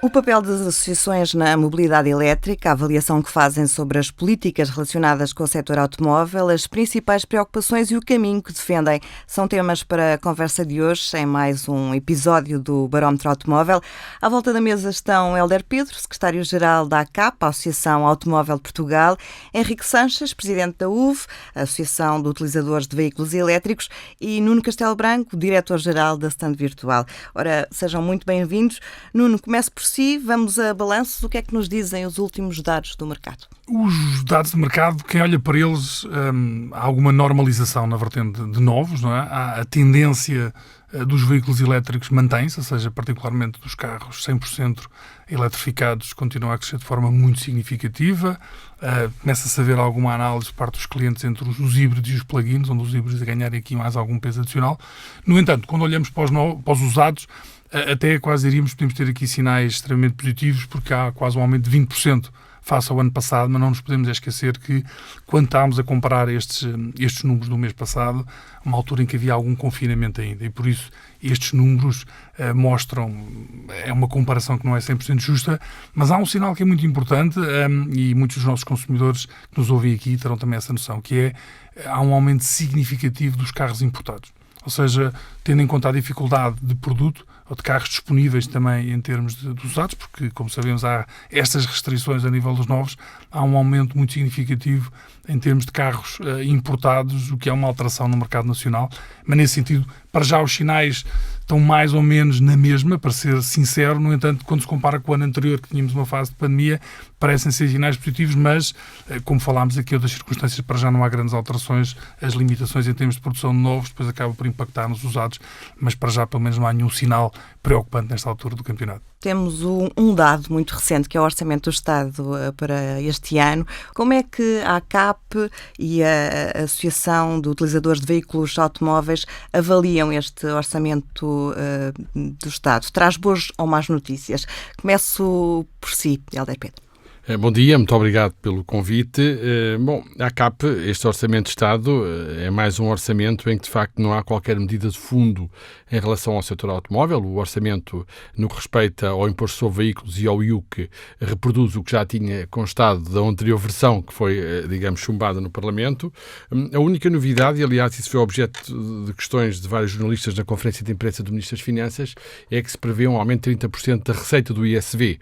O papel das associações na mobilidade elétrica, a avaliação que fazem sobre as políticas relacionadas com o setor automóvel, as principais preocupações e o caminho que defendem são temas para a conversa de hoje, em mais um episódio do Barómetro Automóvel. À volta da mesa estão Hélder Pedro, secretário-geral da ACAP, a Associação Automóvel de Portugal, Henrique Sanches, presidente da UV, a Associação de Utilizadores de Veículos Elétricos, e Nuno Castelo Branco, diretor-geral da Stand Virtual. Ora, sejam muito bem-vindos. Nuno, comece por si, vamos a balanços. O que é que nos dizem os últimos dados do mercado? Os dados do mercado, quem olha para eles, há alguma normalização na vertente de novos, não é? A tendência dos veículos elétricos mantém-se, ou seja, particularmente dos carros 100% eletrificados, continua a crescer de forma muito significativa. Começa-se a ver alguma análise por parte dos clientes entre os híbridos e os plug-ins, onde os híbridos ganharem aqui mais algum peso adicional. No entanto, quando olhamos para os usados, até quase podemos ter aqui sinais extremamente positivos, porque há quase um aumento de 20% face ao ano passado, mas não nos podemos esquecer que, quando estávamos a comparar estes números do mês passado, uma altura em que havia algum confinamento ainda, e por isso estes números mostram, é uma comparação que não é 100% justa, mas há um sinal que é muito importante, e muitos dos nossos consumidores que nos ouvem aqui terão também essa noção, que há um aumento significativo dos carros importados. Ou seja, tendo em conta a dificuldade de produto, ou de carros disponíveis também em termos de usados, porque, como sabemos, há estas restrições a nível dos novos, há um aumento muito significativo em termos de carros importados, o que é uma alteração no mercado nacional. Mas, nesse sentido, para já os sinais estão mais ou menos na mesma, para ser sincero. No entanto, quando se compara com o ano anterior, que tínhamos uma fase de pandemia, parecem ser sinais positivos, mas, como falámos aqui, outras circunstâncias, para já não há grandes alterações. As limitações em termos de produção de novos depois acabam por impactar nos usados, mas para já, pelo menos, não há nenhum sinal preocupante nesta altura do campeonato. Temos um dado muito recente, que é o Orçamento do Estado para este ano. Como é que a ACAP e a Associação de Utilizadores de Veículos Automóveis avaliam este Orçamento do Estado? Traz boas ou más notícias? Começo por si, Hélder Pedro. Bom dia, muito obrigado pelo convite. A ACAP, este Orçamento de Estado, é mais um orçamento em que, de facto, não há qualquer medida de fundo em relação ao setor automóvel. O orçamento, no que respeita ao imposto sobre veículos e ao IUC, reproduz o que já tinha constado da anterior versão, que foi, digamos, chumbada no Parlamento. A única novidade, e aliás isso foi objeto de questões de vários jornalistas na conferência de imprensa do Ministro das Finanças, é que se prevê um aumento de 30% da receita do ISV,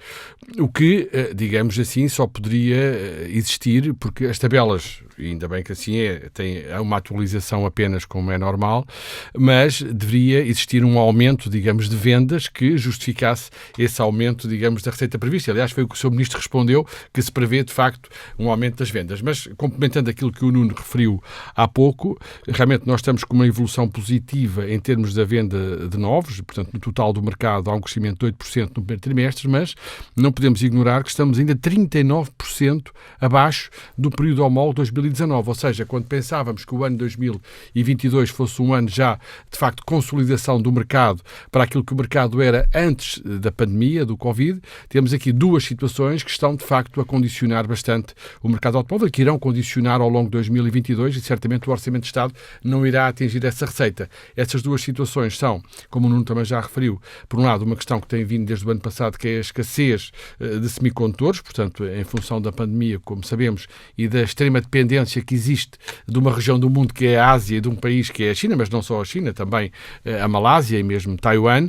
o que, digamos assim, só poderia existir porque as tabelas, e ainda bem que assim tem uma atualização apenas como é normal, mas deveria existir um aumento, digamos, de vendas que justificasse esse aumento, digamos, da receita prevista. Aliás, foi o que o Sr. Ministro respondeu, que se prevê, de facto, um aumento das vendas. Mas, complementando aquilo que o Nuno referiu há pouco, realmente nós estamos com uma evolução positiva em termos da venda de novos, portanto, no total do mercado há um crescimento de 8% no primeiro trimestre, mas não podemos ignorar que estamos ainda 39% abaixo do período homólogo 2019, ou seja, quando pensávamos que o ano 2022 fosse um ano já, de facto, de consolidação do mercado para aquilo que o mercado era antes da pandemia, do Covid, temos aqui duas situações que estão, de facto, a condicionar bastante o mercado automóvel, que irão condicionar ao longo de 2022 e certamente o Orçamento de Estado não irá atingir essa receita. Essas duas situações são, como o Nuno também já referiu, por um lado, uma questão que tem vindo desde o ano passado, que é a escassez de semicondutores, portanto, em função da pandemia, como sabemos, e da extrema dependência que existe de uma região do mundo que é a Ásia e de um país que é a China, mas não só a China, também a Malásia e mesmo Taiwan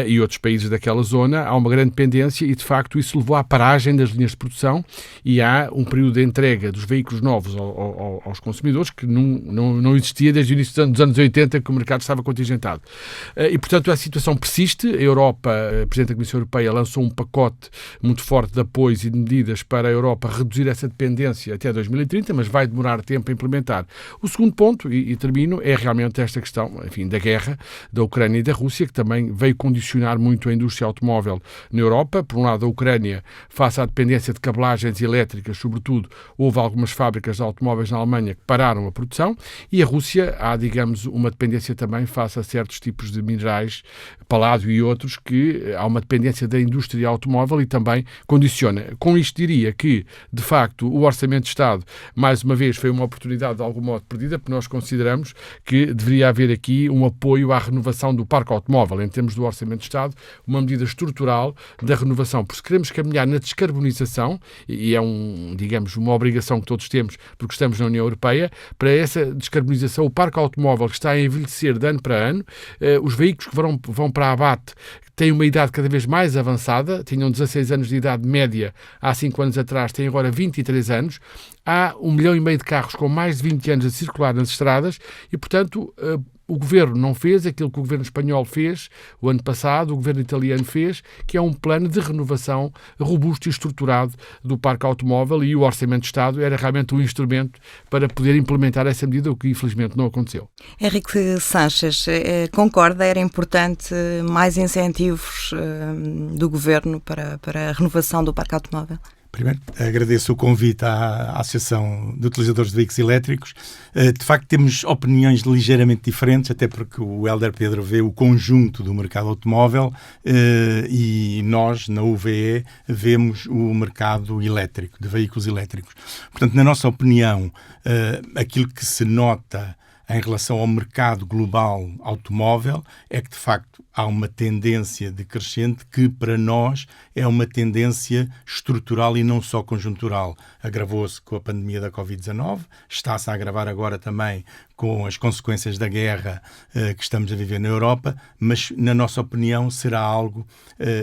e outros países daquela zona, há uma grande dependência e, de facto, isso levou à paragem das linhas de produção e há um período de entrega dos veículos novos aos consumidores que não existia desde o início dos anos 80, que o mercado estava contingentado. E, portanto, a situação persiste. A Europa, a Presidente da Comissão Europeia, lançou um pacote muito forte de apoios e de medidas para a Europa reduzir essa dependência até 2030, mas vai demorar tempo a implementar. O segundo ponto, e termino, é realmente esta questão, enfim, da guerra da Ucrânia e da Rússia, que também veio condicionar muito a indústria automóvel na Europa. Por um lado, a Ucrânia, face à dependência de cabelagens elétricas, sobretudo, houve algumas fábricas de automóveis na Alemanha que pararam a produção, e a Rússia há, digamos, uma dependência também face a certos tipos de minerais, paládio e outros, que há uma dependência da indústria automóvel e também condiciona. Com isto diria que, de facto, o Orçamento de Estado, mais uma uma vez foi uma oportunidade de algum modo perdida, porque nós consideramos que deveria haver aqui um apoio à renovação do parque automóvel, em termos do Orçamento de Estado, uma medida estrutural da renovação, porque se queremos caminhar na descarbonização, e é digamos, uma obrigação que todos temos, porque estamos na União Europeia, para essa descarbonização, o parque automóvel que está a envelhecer de ano para ano, os veículos que vão para a abate têm uma idade cada vez mais avançada, tinham 16 anos de idade média há 5 anos atrás, têm agora 23 anos, há 1,5 milhão de carros com mais de 20 anos a circular nas estradas e, portanto, o Governo não fez aquilo que o Governo espanhol fez o ano passado, o Governo italiano fez, que é um plano de renovação robusto e estruturado do parque automóvel, e o Orçamento de Estado era realmente um instrumento para poder implementar essa medida, o que infelizmente não aconteceu. Henrique Sanches, concorda, era importante mais incentivos do Governo para a renovação do parque automóvel? Primeiro, agradeço o convite à Associação de Utilizadores de Veículos Elétricos. De facto, temos opiniões ligeiramente diferentes, até porque o Hélder Pedro vê o conjunto do mercado automóvel e nós, na UVE, vemos o mercado elétrico, de veículos elétricos. Portanto, na nossa opinião, aquilo que se nota em relação ao mercado global automóvel é que, de facto, há uma tendência decrescente que, para nós, é uma tendência estrutural e não só conjuntural. Agravou-se com a pandemia da Covid-19, está-se a agravar agora também com as consequências da guerra que estamos a viver na Europa, mas, na nossa opinião, será algo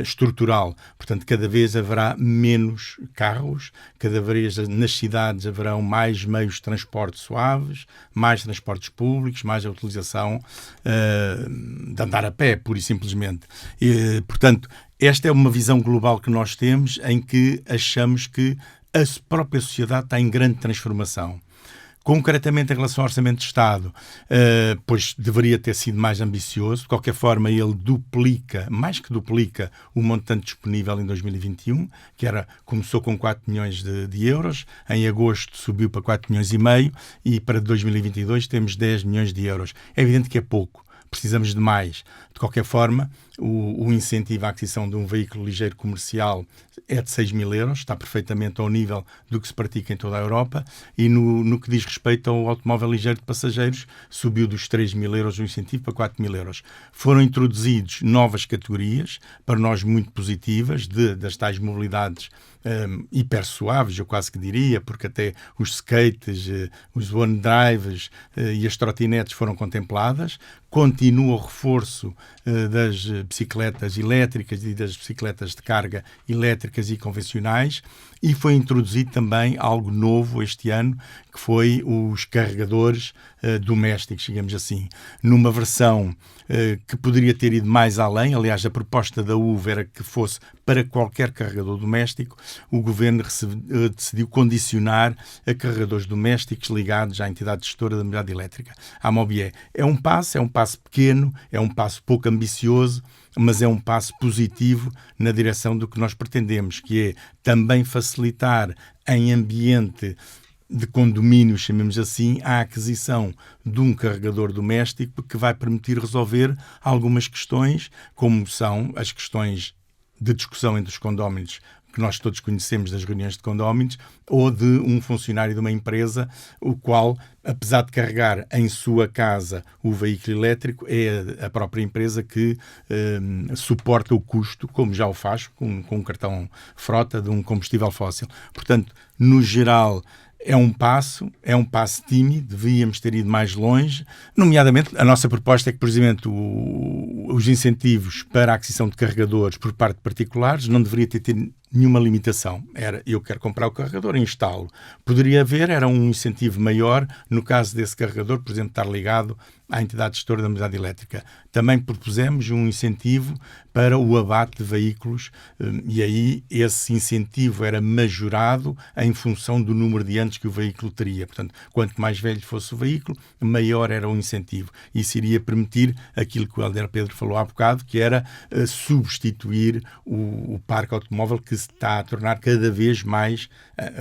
estrutural. Portanto, cada vez haverá menos carros, cada vez nas cidades haverão mais meios de transporte suaves, mais transportes públicos, mais a utilização de andar a pé, pura e simplesmente. Portanto, esta é uma visão global que nós temos, em que achamos que a própria sociedade está em grande transformação. Concretamente, em relação ao Orçamento de Estado, pois deveria ter sido mais ambicioso. De qualquer forma, ele duplica, mais que duplica, o montante disponível em 2021, que começou com 4 milhões de euros, em agosto subiu para 4 milhões e meio e para 2022 temos 10 milhões de euros. É evidente que é pouco. Precisamos de mais. De qualquer forma, o incentivo à aquisição de um veículo ligeiro comercial é de 6 mil euros, está perfeitamente ao nível do que se pratica em toda a Europa, e no que diz respeito ao automóvel ligeiro de passageiros, subiu dos 3 mil euros o incentivo para 4 mil euros. Foram introduzidos novas categorias, para nós muito positivas, das tais mobilidades hiper suaves, eu quase que diria, porque até os skates, os one drives e as trotinetes foram contempladas. Continua o reforço das bicicletas elétricas e das bicicletas de carga elétricas e convencionais, e foi introduzido também algo novo este ano, que foi os carregadores domésticos, digamos assim, numa versão que poderia ter ido mais além. Aliás, a proposta da UVE era que fosse para qualquer carregador doméstico. O Governo decidiu condicionar a carregadores domésticos ligados à entidade gestora da mobilidade elétrica, à Mobié. É um passo pequeno, é um passo pouco ambicioso, mas é um passo positivo na direção do que nós pretendemos, que é também facilitar em ambiente de condomínio, chamemos assim, a aquisição de um carregador doméstico que vai permitir resolver algumas questões, como são as questões de discussão entre os condóminos, que nós todos conhecemos das reuniões de condóminos, ou de um funcionário de uma empresa, o qual, apesar de carregar em sua casa o veículo elétrico, é a própria empresa que suporta o custo, como já o faz com um cartão frota de um combustível fóssil. Portanto, no geral, é um passo tímido, devíamos ter ido mais longe. Nomeadamente, a nossa proposta é que, por exemplo, os incentivos para a aquisição de carregadores por parte de particulares não deveria ter tido nenhuma limitação. Era, eu quero comprar o carregador e instalo. Poderia haver, era um incentivo maior no caso desse carregador, por exemplo, estar ligado à entidade gestora da mobilidade elétrica. Também propusemos um incentivo para o abate de veículos e aí esse incentivo era majorado em função do número de anos que o veículo teria. Portanto, quanto mais velho fosse o veículo, maior era o incentivo. Isso iria permitir aquilo que o Hélder Pedro falou há bocado, que era substituir o parque automóvel que se está a tornar cada vez mais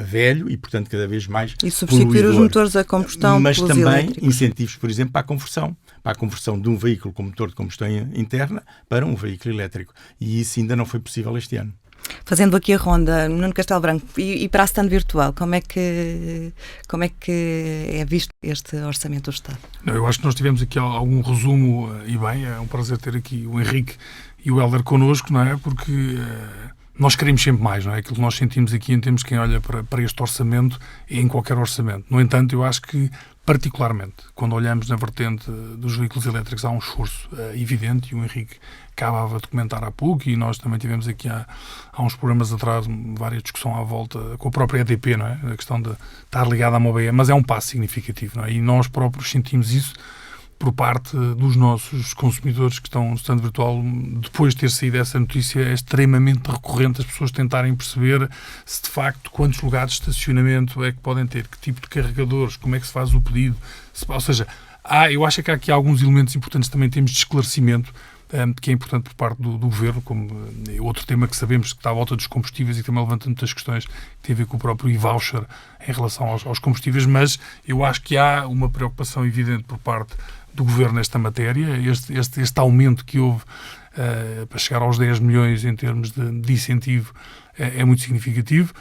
velho e, portanto, cada vez mais e substituir poluidor. Os motores a combustão mas pelos também elétricos. Incentivos, por exemplo, para a conversão de um veículo com motor de combustão interna para um veículo elétrico. E isso ainda não foi possível este ano. Fazendo aqui a ronda, Nuno Castelo Branco, e para a stand virtual, como é que é visto este orçamento do Estado? Eu acho que nós tivemos aqui algum resumo, e bem, é um prazer ter aqui o Henrique e o Hélder connosco, não é? Porque nós queremos sempre mais, não é? Aquilo que nós sentimos aqui em termos de quem olha para este orçamento e em qualquer orçamento. No entanto, eu acho que, particularmente, quando olhamos na vertente dos veículos elétricos, há um esforço evidente, e o Henrique acabava de comentar há pouco, e nós também tivemos aqui há uns programas atrás várias discussões à volta com a própria EDP, não é? A questão de estar ligada à MOBE, mas é um passo significativo, não é? E nós próprios sentimos isso por parte dos nossos consumidores que estão no stand virtual. Depois de ter saído essa notícia, é extremamente recorrente as pessoas tentarem perceber se de facto quantos lugares de estacionamento é que podem ter, que tipo de carregadores, como é que se faz o pedido, ou seja, eu acho que há aqui alguns elementos importantes também em termos de esclarecimento, que é importante por parte do Governo, como outro tema que sabemos que está à volta dos combustíveis e que também levanta muitas questões que têm a ver com o próprio e-voucher em relação aos combustíveis, mas eu acho que há uma preocupação evidente por parte do Governo nesta matéria. Este aumento que houve para chegar aos 10 milhões em termos de incentivo é muito significativo.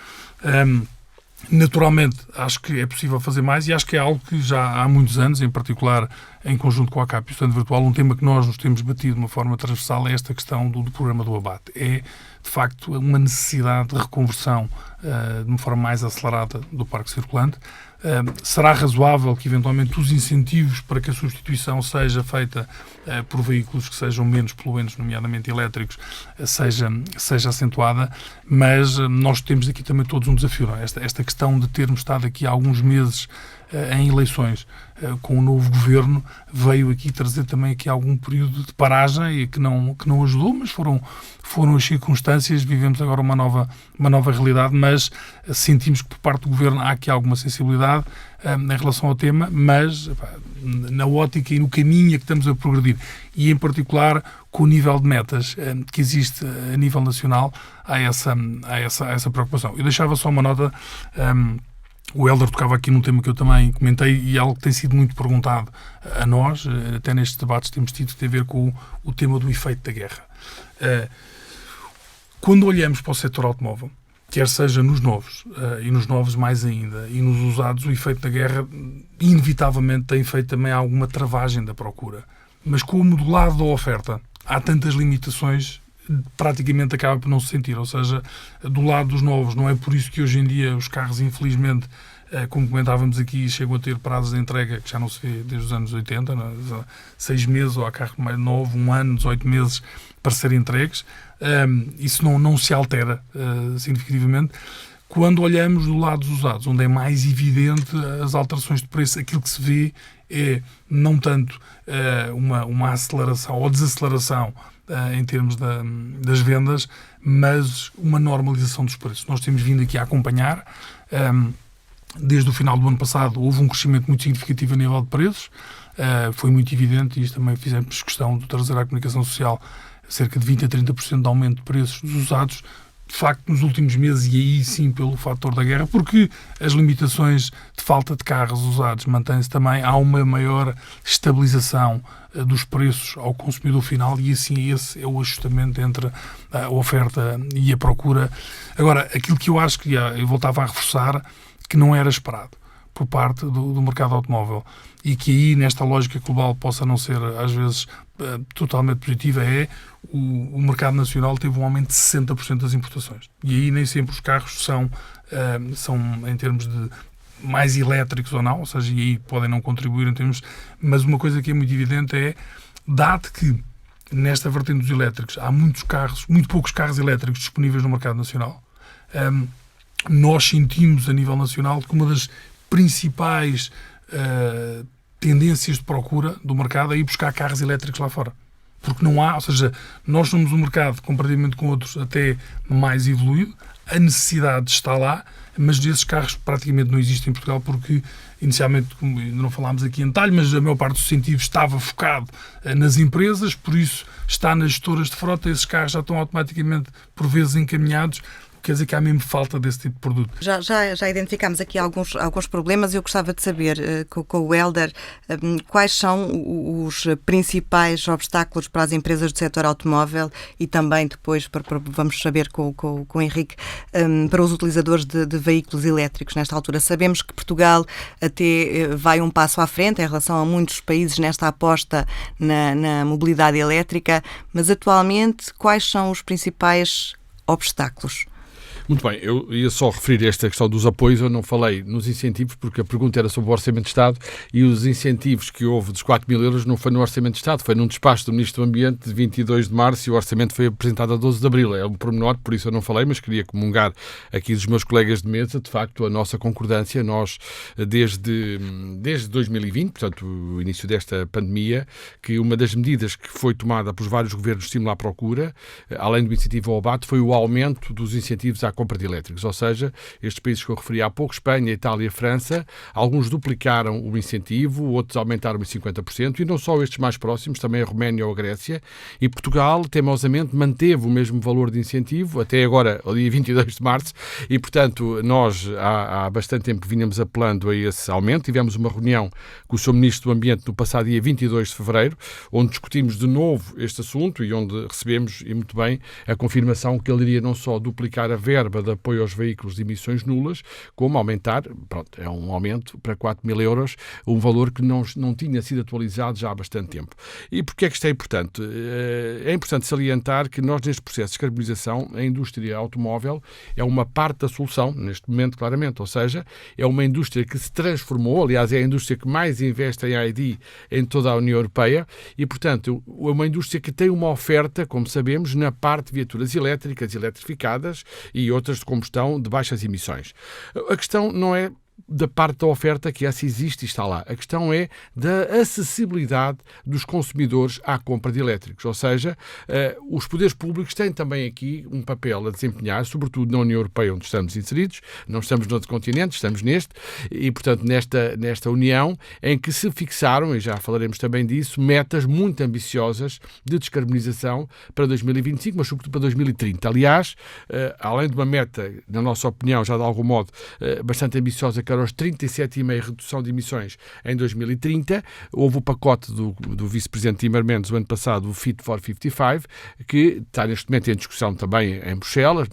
Naturalmente, acho que é possível fazer mais, e acho que é algo que já há muitos anos, em particular em conjunto com a ACAP e o Stand Virtual, um tema que nós nos temos batido de uma forma transversal é esta questão do programa do abate. É, de facto, uma necessidade de reconversão de uma forma mais acelerada do parque circulante. Será razoável que, eventualmente, os incentivos para que a substituição seja feita por veículos que sejam menos poluentes, nomeadamente elétricos, seja acentuada, mas nós temos aqui também todos um desafio, não é? Esta questão de termos estado aqui há alguns meses em eleições com o novo governo veio aqui trazer também aqui algum período de paragem e que não ajudou, mas foram as circunstâncias. Vivemos agora uma nova realidade, mas sentimos que por parte do governo há aqui alguma sensibilidade em relação ao tema, mas na ótica e no caminho a que estamos a progredir, e em particular com o nível de metas que existe a nível nacional, há essa preocupação. Eu deixava só uma nota. O Hélder tocava aqui num tema que eu também comentei, e algo que tem sido muito perguntado a nós, até nestes debates temos tido, que tem a ver com o tema do efeito da guerra. Quando olhamos para o setor automóvel, quer seja nos novos, e nos novos mais ainda, e nos usados, o efeito da guerra inevitavelmente tem feito também alguma travagem da procura. Mas como do lado da oferta há tantas limitações, praticamente acaba por não se sentir. Ou seja, do lado dos novos, não é por isso que hoje em dia os carros, infelizmente, como comentávamos aqui, chegam a ter prazos de entrega que já não se vê desde os anos 80, né? 6 meses, ou há carro mais novo, 1 ano, 18 meses para serem entregues. Isso não se altera significativamente. Quando olhamos do lado dos usados, onde é mais evidente as alterações de preço, aquilo que se vê é não tanto uma aceleração ou desaceleração em termos das vendas, mas uma normalização dos preços. Nós temos vindo aqui a acompanhar, desde o final do ano passado houve um crescimento muito significativo a nível de preços, foi muito evidente, e isto também fizemos questão de trazer à comunicação social, cerca de 20% a 30% de aumento de preços dos usados, de facto, nos últimos meses, e aí sim pelo fator da guerra, porque as limitações de falta de carros usados mantêm-se também, há uma maior estabilização dos preços ao consumidor final, e assim esse é o ajustamento entre a oferta e a procura. Agora, aquilo que eu acho que eu voltava a reforçar, que não era esperado por parte do mercado automóvel, e que aí, nesta lógica global, possa não ser, às vezes, totalmente positiva, é o mercado nacional teve um aumento de 60% das importações. E aí nem sempre os carros são em termos de mais elétricos ou não, ou seja, e aí podem não contribuir em termos... Mas uma coisa que é muito evidente é, dado que nesta vertente dos elétricos há muito poucos carros elétricos disponíveis no mercado nacional, nós sentimos a nível nacional que uma das principais tendências de procura do mercado é ir buscar carros elétricos lá fora. Porque não há, ou seja, nós somos um mercado, comparativamente com outros, até mais evoluído, a necessidade está lá, mas desses carros praticamente não existem em Portugal, porque inicialmente, como não falámos aqui em detalhe, mas a maior parte dos incentivos estava focado nas empresas, por isso está nas gestoras de frota, esses carros já estão automaticamente, por vezes, encaminhados. O quer dizer que há mesmo falta desse tipo de produto. Já identificámos aqui alguns problemas e eu gostava de saber, com o Hélder, quais são os principais obstáculos para as empresas do setor automóvel e também depois, vamos saber com o Henrique, para os utilizadores de veículos elétricos nesta altura. Sabemos que Portugal até vai um passo à frente em relação a muitos países nesta aposta na mobilidade elétrica, mas atualmente quais são os principais obstáculos? Muito bem, eu ia só referir esta questão dos apoios, eu não falei nos incentivos, porque a pergunta era sobre o Orçamento de Estado e os incentivos que houve dos 4 mil euros não foi no Orçamento de Estado, foi num despacho do Ministro do Ambiente de 22 de março e o Orçamento foi apresentado a 12 de abril. É um pormenor, por isso eu não falei, mas queria comungar aqui dos meus colegas de mesa, de facto, a nossa concordância. Nós, desde 2020, portanto, o início desta pandemia, que uma das medidas que foi tomada pelos vários governos de estímulo à procura, além do incentivo ao abate, foi o aumento dos incentivos à compra de elétricos, ou seja, estes países que eu referi há pouco, Espanha, Itália, França, alguns duplicaram o incentivo, outros aumentaram em 50%, e não só estes mais próximos, também a Roménia ou a Grécia, e Portugal, teimosamente, manteve o mesmo valor de incentivo, até agora, ao dia 22 de março, e, portanto, nós há bastante tempo vinhamos apelando a esse aumento. Tivemos uma reunião com o Sr. Ministro do Ambiente no passado dia 22 de fevereiro, onde discutimos de novo este assunto e onde recebemos, e muito bem, a confirmação que ele iria não só duplicar a verba de apoio aos veículos de emissões nulas, como aumentar, pronto, é um aumento para 4 mil euros, um valor que não tinha sido atualizado já há bastante tempo. E porquê é que isto é importante? É importante salientar que nós, neste processo de descarbonização, a indústria automóvel é uma parte da solução, neste momento, claramente, ou seja, é uma indústria que se transformou, aliás, é a indústria que mais investe em I+D em toda a União Europeia e, portanto, é uma indústria que tem uma oferta, como sabemos, na parte de viaturas elétricas, eletrificadas e outras de combustão de baixas emissões. A questão não é da parte da oferta que essa existe e está lá. A questão é da acessibilidade dos consumidores à compra de elétricos. Ou seja, os poderes públicos têm também aqui um papel a desempenhar, sobretudo na União Europeia, onde estamos inseridos. Não estamos noutro continente, estamos neste. E, portanto, nesta União, em que se fixaram, e já falaremos também disso, metas muito ambiciosas de descarbonização para 2025, mas sobretudo para 2030. Aliás, além de uma meta, na nossa opinião, já de algum modo, bastante ambiciosa, que era os 37,5% redução de emissões em 2030. Houve o pacote do vice-presidente Timmermans o ano passado, o Fit for 55, que está neste momento em discussão também em Bruxelas,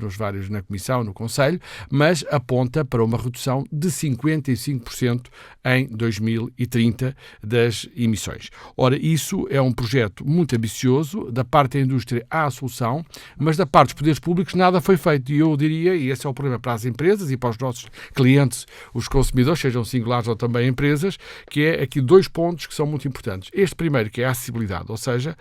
na Comissão, no Conselho, mas aponta para uma redução de 55% em 2030 das emissões. Ora, isso é um projeto muito ambicioso, da parte da indústria há a solução, mas da parte dos poderes públicos nada foi feito. E eu diria, e esse é o problema para as empresas e para os nossos clientes, os consumidores, sejam singulares ou também empresas, que é aqui 2 pontos que são muito importantes. Este primeiro, que é a acessibilidade, ou seja,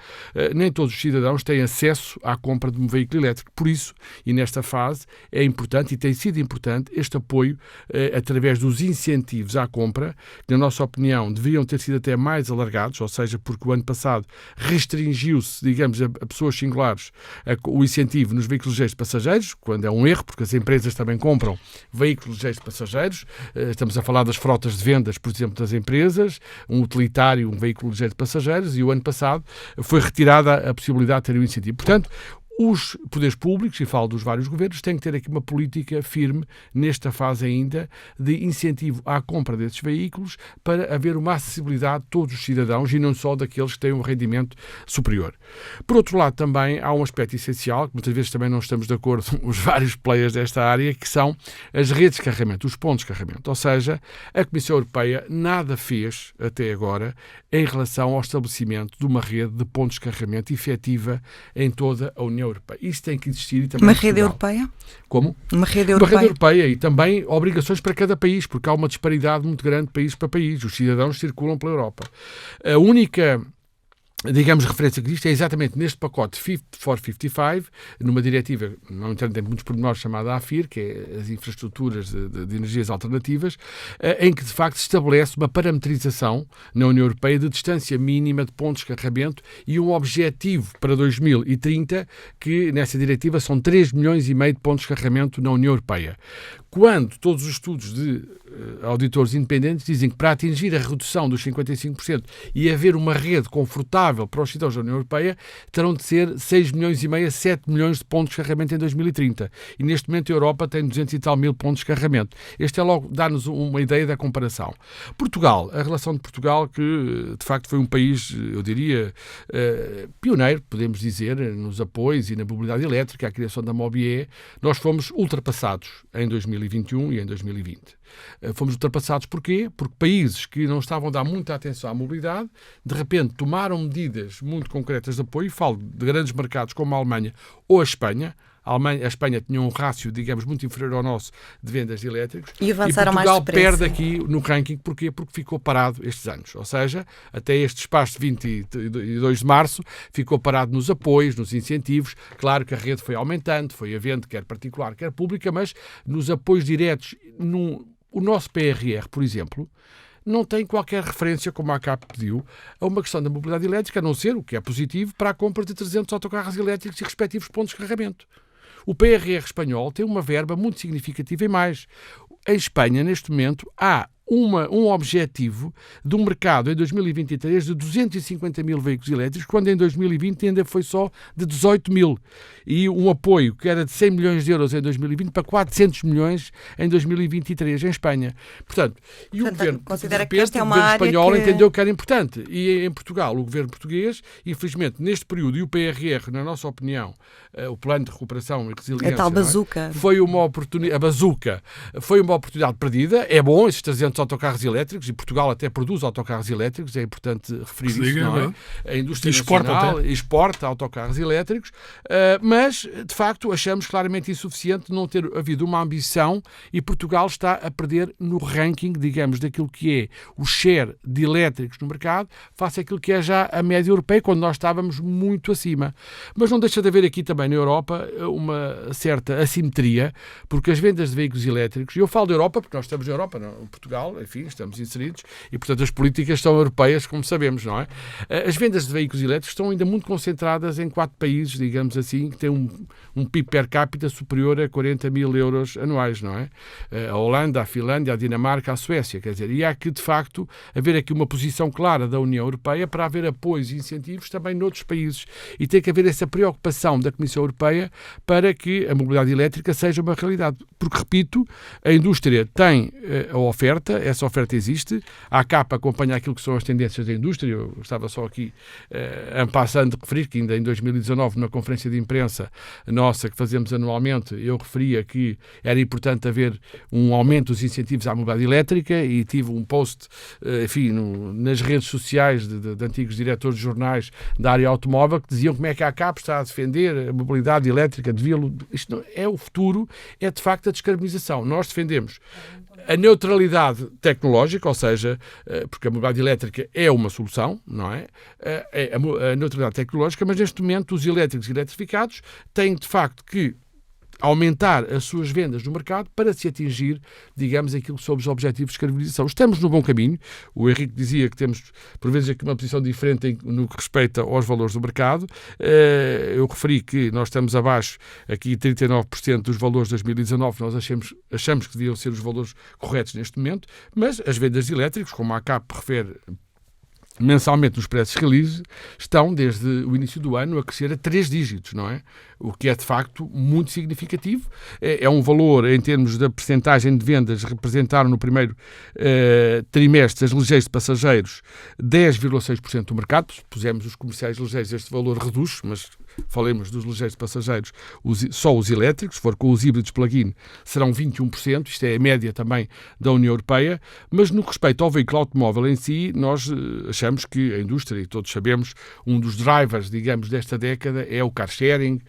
nem todos os cidadãos têm acesso à compra de um veículo elétrico. Por isso, e nesta fase, é importante e tem sido importante este apoio através dos incentivos à compra, que na nossa opinião deveriam ter sido até mais alargados, ou seja, porque o ano passado restringiu-se, digamos, a pessoas singulares o incentivo nos veículos ligeiros de passageiros, quando é um erro, porque as empresas também compram veículos ligeiros de passageiros. Estamos a falar das frotas de vendas, por exemplo, das empresas, um utilitário, um veículo ligeiro de passageiros, e o ano passado foi retirada a possibilidade de ter um incentivo. Portanto, os poderes públicos, e falo dos vários governos, têm que ter aqui uma política firme, nesta fase ainda, de incentivo à compra desses veículos para haver uma acessibilidade de todos os cidadãos e não só daqueles que têm um rendimento superior. Por outro lado, também há um aspecto essencial, que muitas vezes também não estamos de acordo com os vários players desta área, que são as redes de carregamento, os pontos de carregamento. Ou seja, a Comissão Europeia nada fez até agora em relação ao estabelecimento de uma rede de pontos de carregamento efetiva em toda a União Europeia. Isso tem que existir e também uma rede europeia? Como? Uma rede europeia. Uma rede europeia e também obrigações para cada país, porque há uma disparidade muito grande de país para país. Os cidadãos circulam pela Europa. A única, digamos, referência que existe é exatamente neste pacote Fit for 55, numa diretiva, não entendo em muitos pormenores, chamada AFIR, que é as infraestruturas de energias alternativas, em que de facto se estabelece uma parametrização na União Europeia de distância mínima de pontos de carregamento e um objetivo para 2030, que nessa diretiva são 3,5 milhões de pontos de carregamento na União Europeia. quando todos os estudos de auditores independentes dizem que para atingir a redução dos 55% e haver uma rede confortável para os cidadãos da União Europeia, terão de ser 6 milhões e meio, 7 milhões de pontos de carregamento em 2030. E neste momento a Europa tem 200 e tal mil pontos de carregamento. Este é logo dar-nos uma ideia da comparação. Portugal, a relação de Portugal, que de facto foi um país, eu diria, pioneiro, podemos dizer, nos apoios e na mobilidade elétrica, a criação da Mobié, nós fomos ultrapassados em 2021 e em 2020. Fomos ultrapassados porquê? Porque países que não estavam a dar muita atenção à mobilidade, de repente tomaram medidas muito concretas de apoio, falo de grandes mercados como a Alemanha ou a Espanha. A Espanha tinha um rácio, digamos, muito inferior ao nosso de vendas de elétricos. E avançaram mais Portugal depressa. perde aqui no ranking. Porquê? Porque ficou parado estes anos. Ou seja, até este espaço de 22 de março, ficou parado nos apoios, nos incentivos. Claro que a rede foi aumentando, foi havendo, quer particular, quer pública, mas nos apoios diretos, o nosso PRR, por exemplo, não tem qualquer referência, como a ACAP pediu, a uma questão da mobilidade elétrica, a não ser, o que é positivo, para a compra de 300 autocarros elétricos e respectivos pontos de carregamento. O PRR espanhol tem uma verba muito significativa e mais. Em Espanha, neste momento, há um objetivo de um mercado em 2023 de 250 mil veículos elétricos, quando em 2020 ainda foi só de 18 mil. E um apoio que era de 100 milhões de euros em 2020 para 400 milhões em 2023 em Espanha. Portanto, o governo, considera que esta é o uma governo área espanhol que entendeu que era importante. E em Portugal, o governo português, infelizmente, neste período, e o PRR, na nossa opinião, o Plano de Recuperação e Resiliência, a tal bazuca. Foi uma oportunidade, a bazuca foi uma oportunidade perdida. É bom esses 300 autocarros elétricos, e Portugal até produz autocarros elétricos, é importante referir isso, não é? A indústria nacional exporta autocarros elétricos, mas, de facto, achamos claramente insuficiente não ter havido uma ambição, e Portugal está a perder no ranking, digamos, daquilo que é o share de elétricos no mercado, face àquilo que é já a média europeia, quando nós estávamos muito acima. Mas não deixa de haver aqui também na Europa uma certa assimetria, porque as vendas de veículos elétricos, e eu falo da Europa porque nós estamos na Europa, não, Portugal, enfim, estamos inseridos, e portanto as políticas são europeias, como sabemos, não é? As vendas de veículos elétricos estão ainda muito concentradas em 4 países, digamos assim, que têm um PIB per capita superior a 40 mil euros anuais, não é? A Holanda, a Finlândia, a Dinamarca, a Suécia, quer dizer, e há que, de facto, haver aqui uma posição clara da União Europeia para haver apoios e incentivos também noutros países, e tem que haver essa preocupação da Comissão Europeia para que a mobilidade elétrica seja uma realidade. Porque, repito, a indústria tem a oferta, essa oferta existe, a ACAP acompanha aquilo que são as tendências da indústria. Eu estava só aqui passando de referir que ainda em 2019, numa conferência de imprensa nossa que fazemos anualmente, eu referia que era importante haver um aumento dos incentivos à mobilidade elétrica, e tive um post, enfim, nas redes sociais de antigos diretores de jornais da área automóvel que diziam como é que a ACAP está a defender a mobilidade elétrica, isto não é o futuro, é de facto a descarbonização. Nós defendemos a neutralidade tecnológica, ou seja, porque a mobilidade elétrica é uma solução, não é? É a neutralidade tecnológica, mas neste momento os elétricos e eletrificados têm de facto que aumentar as suas vendas no mercado para se atingir, digamos, aquilo que são os objetivos de descarbonização. Estamos no bom caminho. O Henrique dizia que temos, por vezes, aqui uma posição diferente no que respeita aos valores do mercado. Eu referi que nós estamos abaixo, aqui 39% dos valores de 2019, nós achamos que deviam ser os valores corretos neste momento, mas as vendas de elétricos, como a ACAP refere mensalmente nos preços release, estão desde o início do ano a crescer a 3 dígitos, não é? O que é de facto muito significativo. É um valor, em termos da percentagem de vendas, representaram no primeiro trimestre as ligeiras de passageiros 10,6% do mercado. Pusemos os comerciais ligeiros, este valor reduz, mas falemos dos ligeiros de passageiros, só os elétricos, se for com os híbridos plug-in, serão 21%, isto é a média também da União Europeia, mas no que respeita ao veículo automóvel em si, nós achamos que a indústria, e todos sabemos, um dos drivers, digamos, desta década é o car sharing,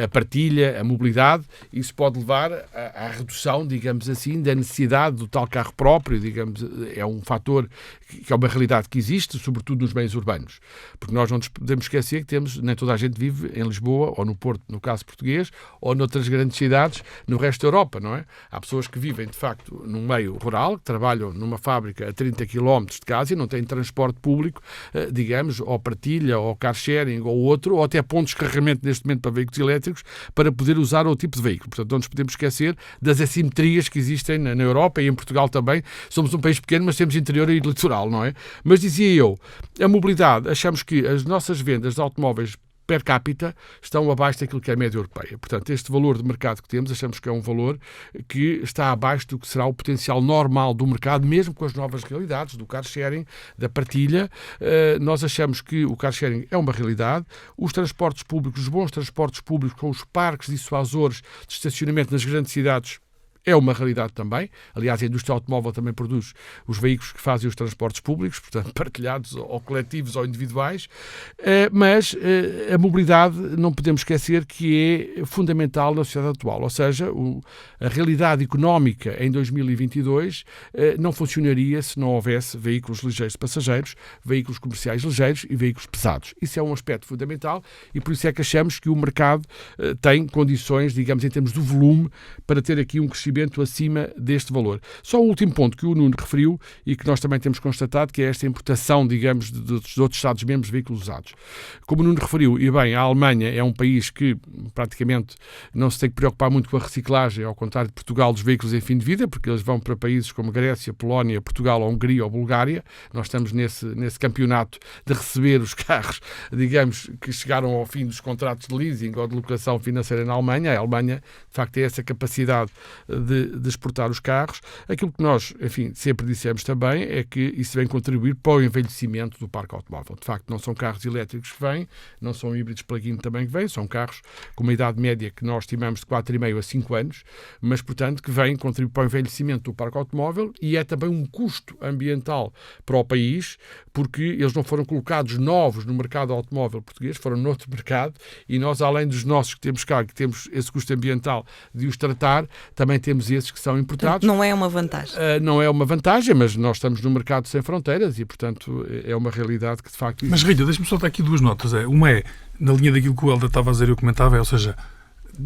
a partilha, a mobilidade. Isso pode levar à redução, digamos assim, da necessidade do tal carro próprio, digamos, é um fator que é uma realidade que existe, sobretudo nos meios urbanos, porque nós não nos podemos esquecer que nem toda a gente vive em Lisboa ou no Porto, no caso português, ou noutras grandes cidades no resto da Europa, não é? Há pessoas que vivem, de facto, num meio rural, que trabalham numa fábrica a 30 km de casa e não têm transporte público, digamos, ou partilha, ou car sharing, ou outro, ou até pontos de carregamento neste momento para veículos elétricos, para poder usar outro tipo de veículo. Portanto, não nos podemos esquecer das assimetrias que existem na Europa e em Portugal também. Somos um país pequeno, mas temos interior e litoral, não é? Mas dizia eu, a mobilidade, achamos que as nossas vendas de automóveis per capita estão abaixo daquilo que é a média europeia. Portanto, este valor de mercado que temos, achamos que é um valor que está abaixo do que será o potencial normal do mercado, mesmo com as novas realidades do car sharing, da partilha. Nós achamos que o car sharing é uma realidade. Os transportes públicos, os bons transportes públicos com os parques dissuasores de estacionamento nas grandes cidades, é uma realidade também. Aliás, a indústria automóvel também produz os veículos que fazem os transportes públicos, portanto, partilhados ou coletivos ou individuais. Mas a mobilidade, não podemos esquecer que é fundamental na sociedade atual. Ou seja, a realidade económica em 2022 não funcionaria se não houvesse veículos ligeiros de passageiros, veículos comerciais ligeiros e veículos pesados. Isso é um aspecto fundamental e por isso é que achamos que o mercado tem condições, digamos, em termos do volume, para ter aqui um crescimento acima deste valor. Só o último ponto que o Nuno referiu e que nós também temos constatado, que é esta importação, digamos, de outros Estados-membros de veículos usados. Como o Nuno referiu, e bem, a Alemanha é um país que praticamente não se tem que preocupar muito com a reciclagem, ao contrário de Portugal, dos veículos em fim de vida, porque eles vão para países como Grécia, Polónia, Portugal, Hungria ou Bulgária. Nós estamos nesse campeonato de receber os carros, digamos, que chegaram ao fim dos contratos de leasing ou de locação financeira na Alemanha. A Alemanha, de facto, tem essa capacidade de exportar os carros. Aquilo que nós, enfim, sempre dissemos também é que isso vem contribuir para o envelhecimento do parque automóvel. De facto, não são carros elétricos que vêm, não são híbridos plug-in também que vêm, são carros com uma idade média que nós estimamos de 4,5 a 5 anos, mas, portanto, que vêm contribuir para o envelhecimento do parque automóvel e é também um custo ambiental para o país, porque eles não foram colocados novos no mercado automóvel português, foram noutro mercado e nós, além dos nossos que temos cá, que temos esse custo ambiental de os tratar, também temos esses que são importados. Não é uma vantagem. Não é uma vantagem, mas nós estamos num mercado sem fronteiras e, portanto, é uma realidade que, de facto, existe. Mas, Rita, deixa-me soltar aqui duas notas. Uma é, na linha daquilo que o Helder estava a dizer e eu comentava, ou seja,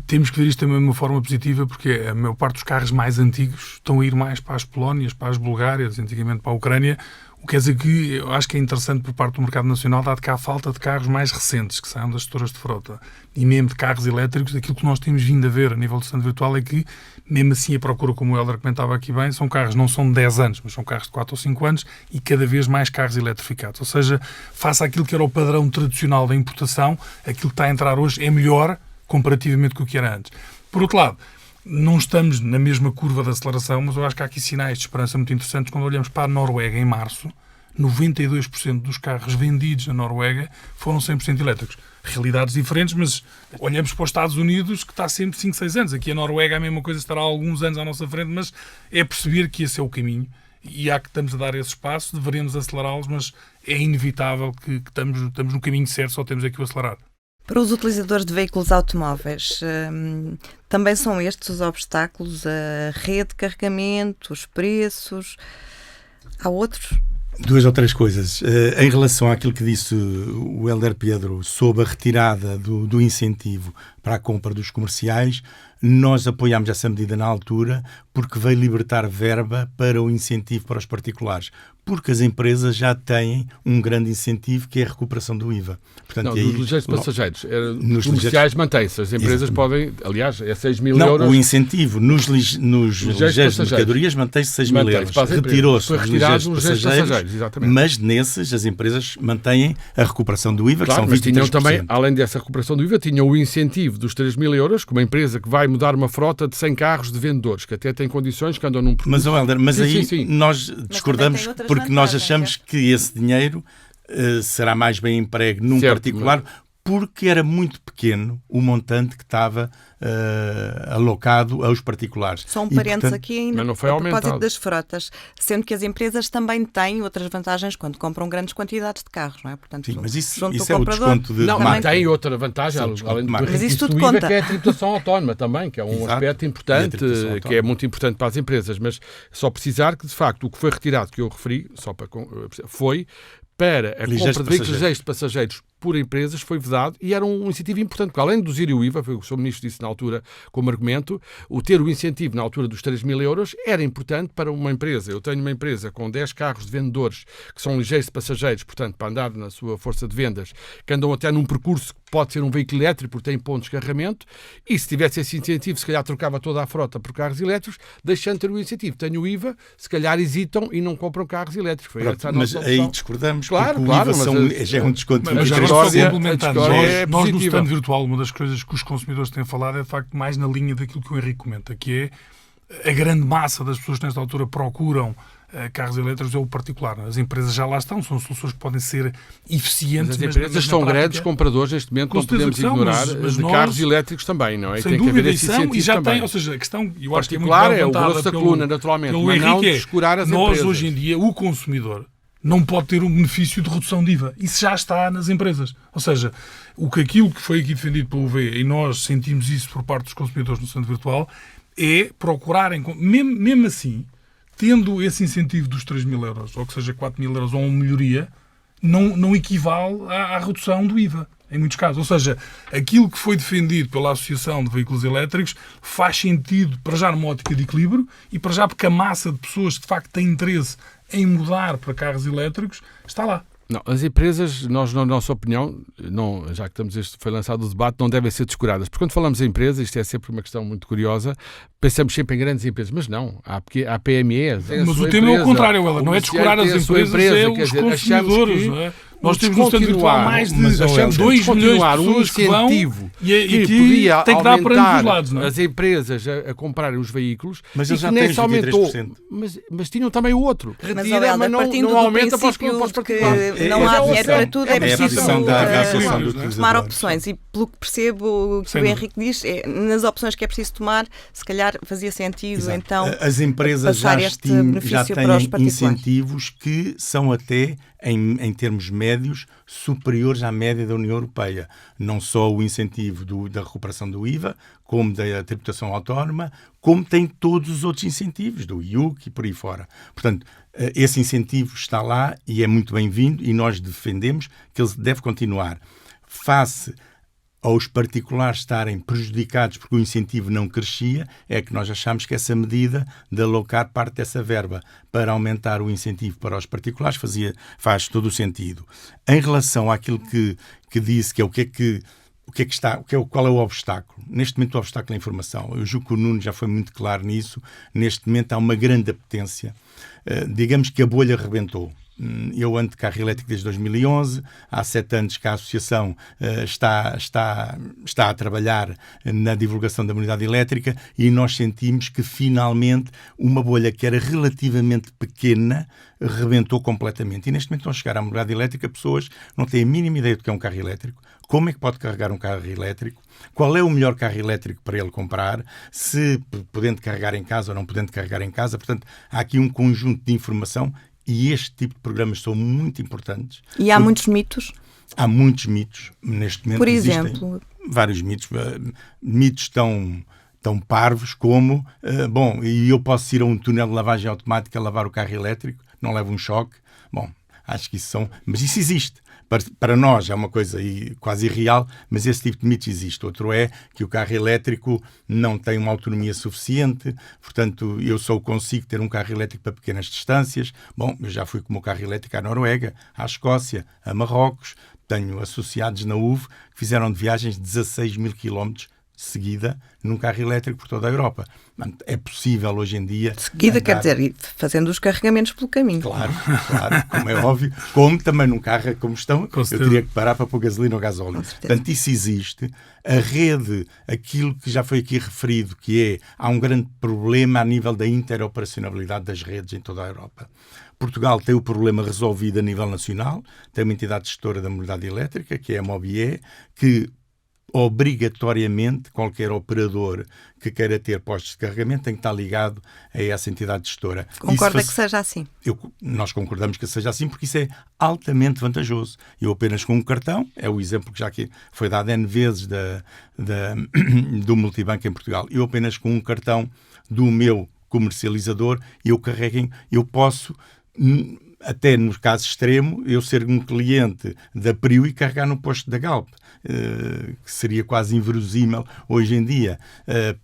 temos que ver isto também de uma forma positiva, porque a maior parte dos carros mais antigos estão a ir mais para as Polónias, para as Bulgárias, antigamente para a Ucrânia, o que quer dizer que eu acho que é interessante por parte do mercado nacional, dado que há falta de carros mais recentes, que saiam das gestoras de frota, e mesmo de carros elétricos. Aquilo que nós temos vindo a ver a nível do stand virtual é que, mesmo assim, a procura, como o Helder comentava aqui bem, são carros, não são de 10 anos, mas são carros de 4 ou 5 anos e cada vez mais carros eletrificados. Ou seja, face àquilo que era o padrão tradicional da importação, aquilo que está a entrar hoje é melhor comparativamente com o que era antes. Por outro lado, não estamos na mesma curva de aceleração, mas eu acho que há aqui sinais de esperança muito interessantes. Quando olhamos para a Noruega, em março, 92% dos carros vendidos na Noruega foram 100% elétricos. Realidades diferentes, mas olhamos para os Estados Unidos, que está sempre 5, 6 anos. Aqui a Noruega a mesma coisa, estará há alguns anos à nossa frente, mas é perceber que esse é o caminho. E há que estamos a dar esse espaço, deveríamos acelerá-los, mas é inevitável que estamos no caminho certo, só temos aqui o acelerar. Para os utilizadores de veículos automóveis, também são estes os obstáculos, a rede de carregamento, os preços? Há outros? Duas ou três coisas. Em relação àquilo que disse o Helder Pedro sobre a retirada do incentivo para a compra dos comerciais, nós apoiámos essa medida na altura porque veio libertar verba para o incentivo para os particulares, porque as empresas já têm um grande incentivo que é a recuperação do IVA. Portanto, não, dos ligeiros passageiros. Nos comerciais mantém-se. As empresas podem, aliás, é 6 mil euros. Não, o incentivo nos ligeiros de mercadorias mantém-se 6 mil euros. Retirou-se os ligeiros passageiros, exatamente. Mas nesses as empresas mantêm a recuperação do IVA, claro, que são 23%. Mas tinham também, além dessa recuperação do IVA, tinham o incentivo dos 3 mil euros, como uma empresa que vai mudar uma frota de 100 carros de vendedores, que até tem condições que andam num produto. Mas, Helder, sim. Nós discordamos porque nós achamos que esse dinheiro será mais bem emprego num particular, porque era muito pequeno o montante que estava alocado aos particulares. Só um parênteses aqui ainda, mas não foi a aumentado. propósito das frotas, sendo que as empresas também têm outras vantagens quando compram grandes quantidades de carros, não é? Portanto, sim, mas isso é o desconto de não, mas tem outra vantagem, além do isso tudo IVA, conta. que é a tributação autónoma também, que é um aspecto importante, que é muito importante para as empresas, mas só precisar que, de facto, o que foi retirado, que eu referi, só para foi para a compra de veículos de passageiros por empresas foi vedado e era um incentivo importante, porque além de reduzir o IVA, foi o que o Sr. Ministro disse na altura como argumento, ter o incentivo na altura dos 3.000 euros era importante para uma empresa. Eu tenho uma empresa com 10 carros de vendedores que são ligeiros passageiros, portanto, para andar na sua força de vendas, que andam até num percurso que pode ser um veículo elétrico porque tem pontos de carregamento, e se tivesse esse incentivo, se calhar trocava toda a frota por carros elétricos, deixando de ter o incentivo. Tenho o IVA, se calhar hesitam e não compram carros elétricos. Pronto, mas aí discordamos, claro, porque o IVA já é um desconto. Mas nós no stand virtual, uma das coisas que os consumidores têm falado é de facto mais na linha daquilo que o Henrique comenta, que é a grande massa das pessoas que nesta altura procuram carros elétricos é o particular. As empresas já lá estão, são soluções que podem ser eficientes. Mas as empresas são grandes compradores neste momento, não podemos ignorar, de carros elétricos também, não é? Sem dúvida, e já tem, ou seja, a questão, eu acho que é muito particular é o grosso da coluna, naturalmente, mas não descurar as empresas. Nós, hoje em dia, o consumidor não pode ter um benefício de redução de IVA. Isso já está nas empresas. Ou seja, aquilo que foi aqui defendido pelo UV, e nós sentimos isso por parte dos consumidores no centro virtual, é procurarem, mesmo assim, tendo esse incentivo dos 3.000 euros, ou que seja 4.000 euros, ou uma melhoria, não equivale à redução do IVA, em muitos casos. Ou seja, aquilo que foi defendido pela Associação de Veículos Elétricos faz sentido, para já numa ótica de equilíbrio, e para já porque a massa de pessoas que de facto têm interesse em mudar para carros elétricos está lá. Não, as empresas, nós, na nossa opinião, já que foi lançado o debate, não devem ser descuradas. Porque quando falamos em empresas, isto é sempre uma questão muito curiosa, pensamos sempre em grandes empresas, mas não, há PMEs. Mas o tema é o contrário, ela não é descurar as empresas, é os consumidores, não é? Nós temos no stand virtual mais de 2 milhões de pessoas que vão e podia tem que dar para ambos os lados, não é? As empresas a comprarem os veículos, mas eles já têm 23%. Mas tinham também o outro. Retira, mas não aumenta para os particulares. Não há dinheiro para tudo, é preciso tomar opções. E pelo que percebo, o que o Henrique diz, nas opções que é preciso tomar, se calhar fazia sentido, então, as empresas já têm incentivos que são até, em termos médios, superiores à média da União Europeia. Não só o incentivo da recuperação do IVA, como da tributação autónoma, como tem todos os outros incentivos, do IUC e por aí fora. Portanto, esse incentivo está lá e é muito bem-vindo e nós defendemos que ele deve continuar. Face aos particulares estarem prejudicados porque o incentivo não crescia, é que nós achamos que essa medida de alocar parte dessa verba para aumentar o incentivo para os particulares faz todo o sentido. Em relação àquilo que disse, que é qual é o obstáculo? Neste momento o obstáculo é a informação. Eu julgo que o Nuno já foi muito claro nisso. Neste momento há uma grande apetência. Digamos que a bolha rebentou. Eu ando de carro elétrico desde 2011, há 7 anos que a Associação está a trabalhar na divulgação da mobilidade elétrica e nós sentimos que finalmente uma bolha que era relativamente pequena rebentou completamente. E neste momento, ao chegar à mobilidade elétrica, pessoas não têm a mínima ideia do que é um carro elétrico, como é que pode carregar um carro elétrico, qual é o melhor carro elétrico para ele comprar, se podendo carregar em casa ou não podendo carregar em casa. Portanto, há aqui um conjunto de informação. E este tipo de programas são muito importantes. E há muitos mitos? Há muitos mitos. Neste momento por exemplo? Vários mitos. Mitos tão parvos como, e eu posso ir a um túnel de lavagem automática a lavar o carro elétrico, não levo um choque. Bom, acho que isso são... Mas isso existe. Para nós é uma coisa quase irreal, mas esse tipo de mitos existe. Outro é que o carro elétrico não tem uma autonomia suficiente, portanto, eu só consigo ter um carro elétrico para pequenas distâncias. Bom, eu já fui com o meu carro elétrico à Noruega, à Escócia, a Marrocos, tenho associados na UV que fizeram de viagens de 16.000 quilómetros seguida num carro elétrico por toda a Europa. É possível hoje em dia... Seguida quer dizer, fazendo os carregamentos pelo caminho. Claro, como é óbvio. Como também num carro a combustão, eu teria que parar para pôr gasolina ou gasóleo. Portanto, isso existe. A rede, aquilo que já foi aqui referido, que há um grande problema a nível da interoperacionalidade das redes em toda a Europa. Portugal tem o problema resolvido a nível nacional, tem uma entidade gestora da mobilidade elétrica, que é a MOBIE, que obrigatoriamente qualquer operador que queira ter postos de carregamento tem que estar ligado a essa entidade gestora. Concorda que seja assim? Nós concordamos que seja assim porque isso é altamente vantajoso. Eu apenas com um cartão, é o exemplo que já aqui foi dado N vezes do multibanco em Portugal, eu apenas com um cartão do meu comercializador, eu posso até no caso extremo, eu ser um cliente da Priu e carregar no posto da Galp, que seria quase inverosímil hoje em dia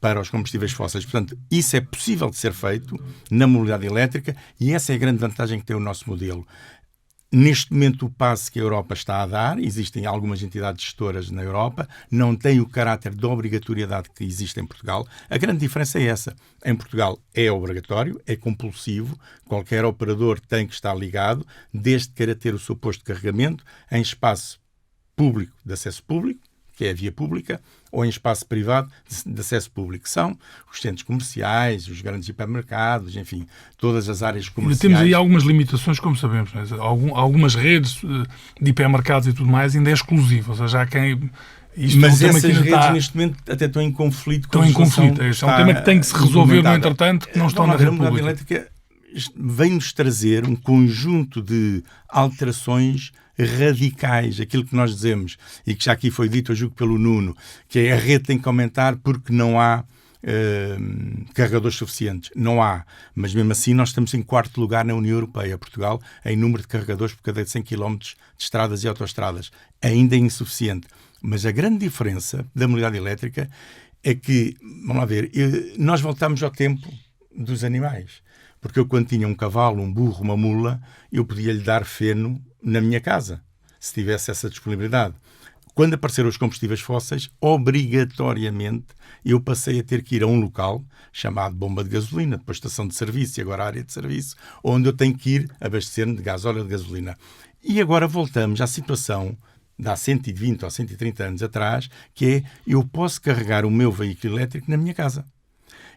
para os combustíveis fósseis. Portanto, isso é possível de ser feito na mobilidade elétrica e essa é a grande vantagem que tem o nosso modelo. Neste momento, o passo que a Europa está a dar, existem algumas entidades gestoras na Europa, não tem o caráter de obrigatoriedade que existe em Portugal. A grande diferença é essa. Em Portugal é obrigatório, é compulsivo, qualquer operador tem que estar ligado, desde que queira ter o seu posto de carregamento em espaço público, de acesso público, que é a via pública, ou em espaço privado de acesso público. São os centros comerciais, os grandes hipermercados, enfim, todas as áreas comerciais. Temos aí algumas limitações, como sabemos. Não é? Algumas redes de hipermercados e tudo mais ainda é exclusivo. Ou seja, há quem... Mas essas redes, neste momento, até estão em conflito com a legislação. Estão em conflito. Este é um tema que tem que se resolver, no entretanto, que não estão na rede pública. A mobilidade elétrica vem-nos trazer um conjunto de alterações radicais, aquilo que nós dizemos, e que já aqui foi dito, eu julgo pelo Nuno, que é a rede tem que aumentar porque não há carregadores suficientes. Não há. Mas mesmo assim nós estamos em 4º lugar na União Europeia, Portugal, em número de carregadores por cada 100 km de estradas e autoestradas. Ainda é insuficiente. Mas a grande diferença da mobilidade elétrica é que, vamos lá ver, nós voltamos ao tempo dos animais. Porque eu, quando tinha um cavalo, um burro, uma mula, eu podia-lhe dar feno na minha casa, se tivesse essa disponibilidade. Quando apareceram os combustíveis fósseis, obrigatoriamente eu passei a ter que ir a um local chamado bomba de gasolina, depois estação de serviço e agora área de serviço, onde eu tenho que ir abastecer-me de gasóleo ou de gasolina. E agora voltamos à situação de há 120 ou 130 anos atrás, que é, eu posso carregar o meu veículo elétrico na minha casa.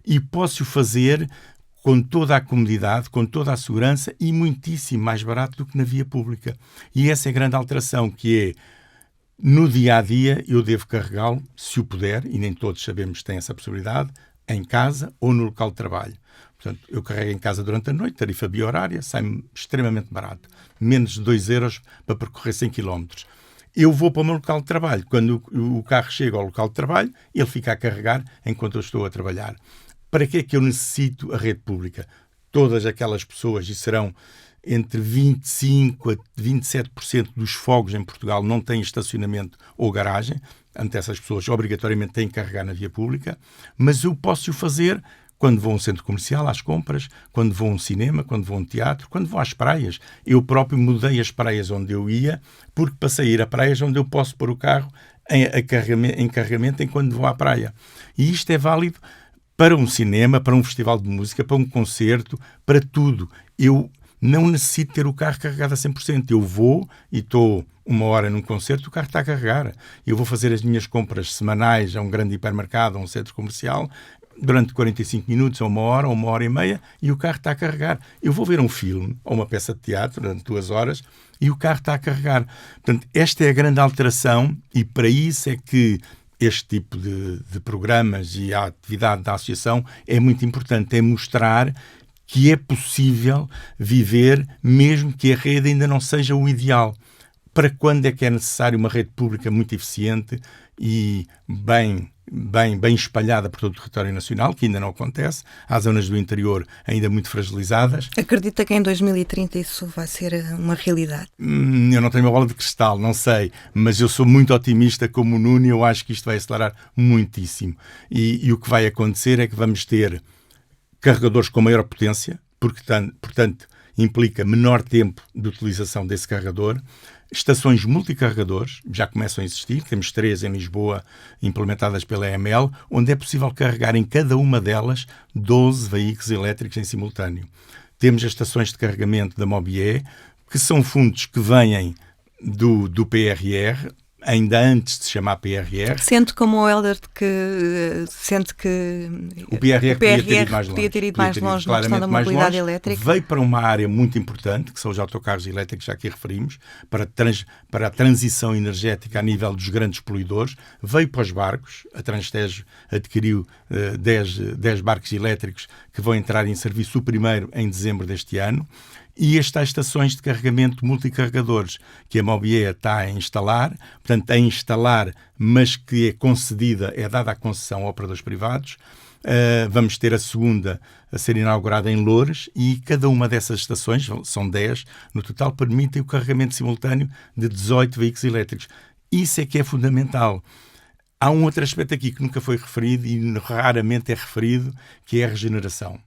E posso o fazer com toda a comodidade, com toda a segurança e muitíssimo mais barato do que na via pública. E essa é a grande alteração, que é, no dia-a-dia, eu devo carregá-lo, se o puder, e nem todos sabemos que têm essa possibilidade, em casa ou no local de trabalho. Portanto, eu carrego em casa durante a noite, tarifa bi-horária, sai-me extremamente barato. Menos de 2 euros para percorrer 100 km. Eu vou para o meu local de trabalho. Quando o carro chega ao local de trabalho, ele fica a carregar enquanto eu estou a trabalhar. Para que é que eu necessito a rede pública? Todas aquelas pessoas, e serão entre 25% a 27% dos fogos em Portugal não têm estacionamento ou garagem. Ante essas pessoas, obrigatoriamente têm que carregar na via pública. Mas eu posso o fazer quando vou a um centro comercial, às compras, quando vou a um cinema, quando vou a um teatro, quando vou às praias. Eu próprio mudei as praias onde eu ia, porque passei a ir a praias onde eu posso pôr o carro em carregamento enquanto vou à praia. E isto é válido para um cinema, para um festival de música, para um concerto, para tudo. Eu não necessito ter o carro carregado a 100%. Eu vou e estou 1 hora num concerto, o carro está a carregar. Eu vou fazer as minhas compras semanais a um grande hipermercado, a um centro comercial, durante 45 minutos, a 1 hora, ou 1 hora e meia, e o carro está a carregar. Eu vou ver um filme ou uma peça de teatro durante 2 horas e o carro está a carregar. Portanto, esta é a grande alteração e para isso é que este tipo de programas e a atividade da associação é muito importante, é mostrar que é possível viver mesmo que a rede ainda não seja o ideal. Para quando é que é necessário uma rede pública muito eficiente e bem espalhada por todo o território nacional, que ainda não acontece. Há zonas do interior ainda muito fragilizadas. Acredita que em 2030 isso vai ser uma realidade? Eu não tenho uma bola de cristal, não sei, mas eu sou muito otimista como o Nuno e eu acho que isto vai acelerar muitíssimo. E o que vai acontecer é que vamos ter carregadores com maior potência, porque, portanto, implica menor tempo de utilização desse carregador. Estações multicarregadores já começam a existir, temos 3 em Lisboa implementadas pela EML, onde é possível carregar em cada uma delas 12 veículos elétricos em simultâneo. Temos as estações de carregamento da Mobié, que são fundos que vêm do PRR, ainda antes de se chamar PRR. Sente como o Helder que sente que o PRR podia ter ido mais longe na questão da mobilidade elétrica. Veio para uma área muito importante, que são os autocarros elétricos, já aqui referimos, para a transição energética a nível dos grandes poluidores. Veio para os barcos, a Transtejo adquiriu 10 barcos elétricos que vão entrar em serviço o primeiro em dezembro deste ano. E estas estações de carregamento multicarregadores que a Mobié está a instalar, portanto, mas que é dada a concessão a operadores privados, Vamos ter a segunda a ser inaugurada em Loures e cada uma dessas estações, são 10 no total, permitem o carregamento simultâneo de 18 veículos elétricos. Isso é que é fundamental. Há um outro aspecto aqui que nunca foi referido e raramente é referido, que é a regeneração.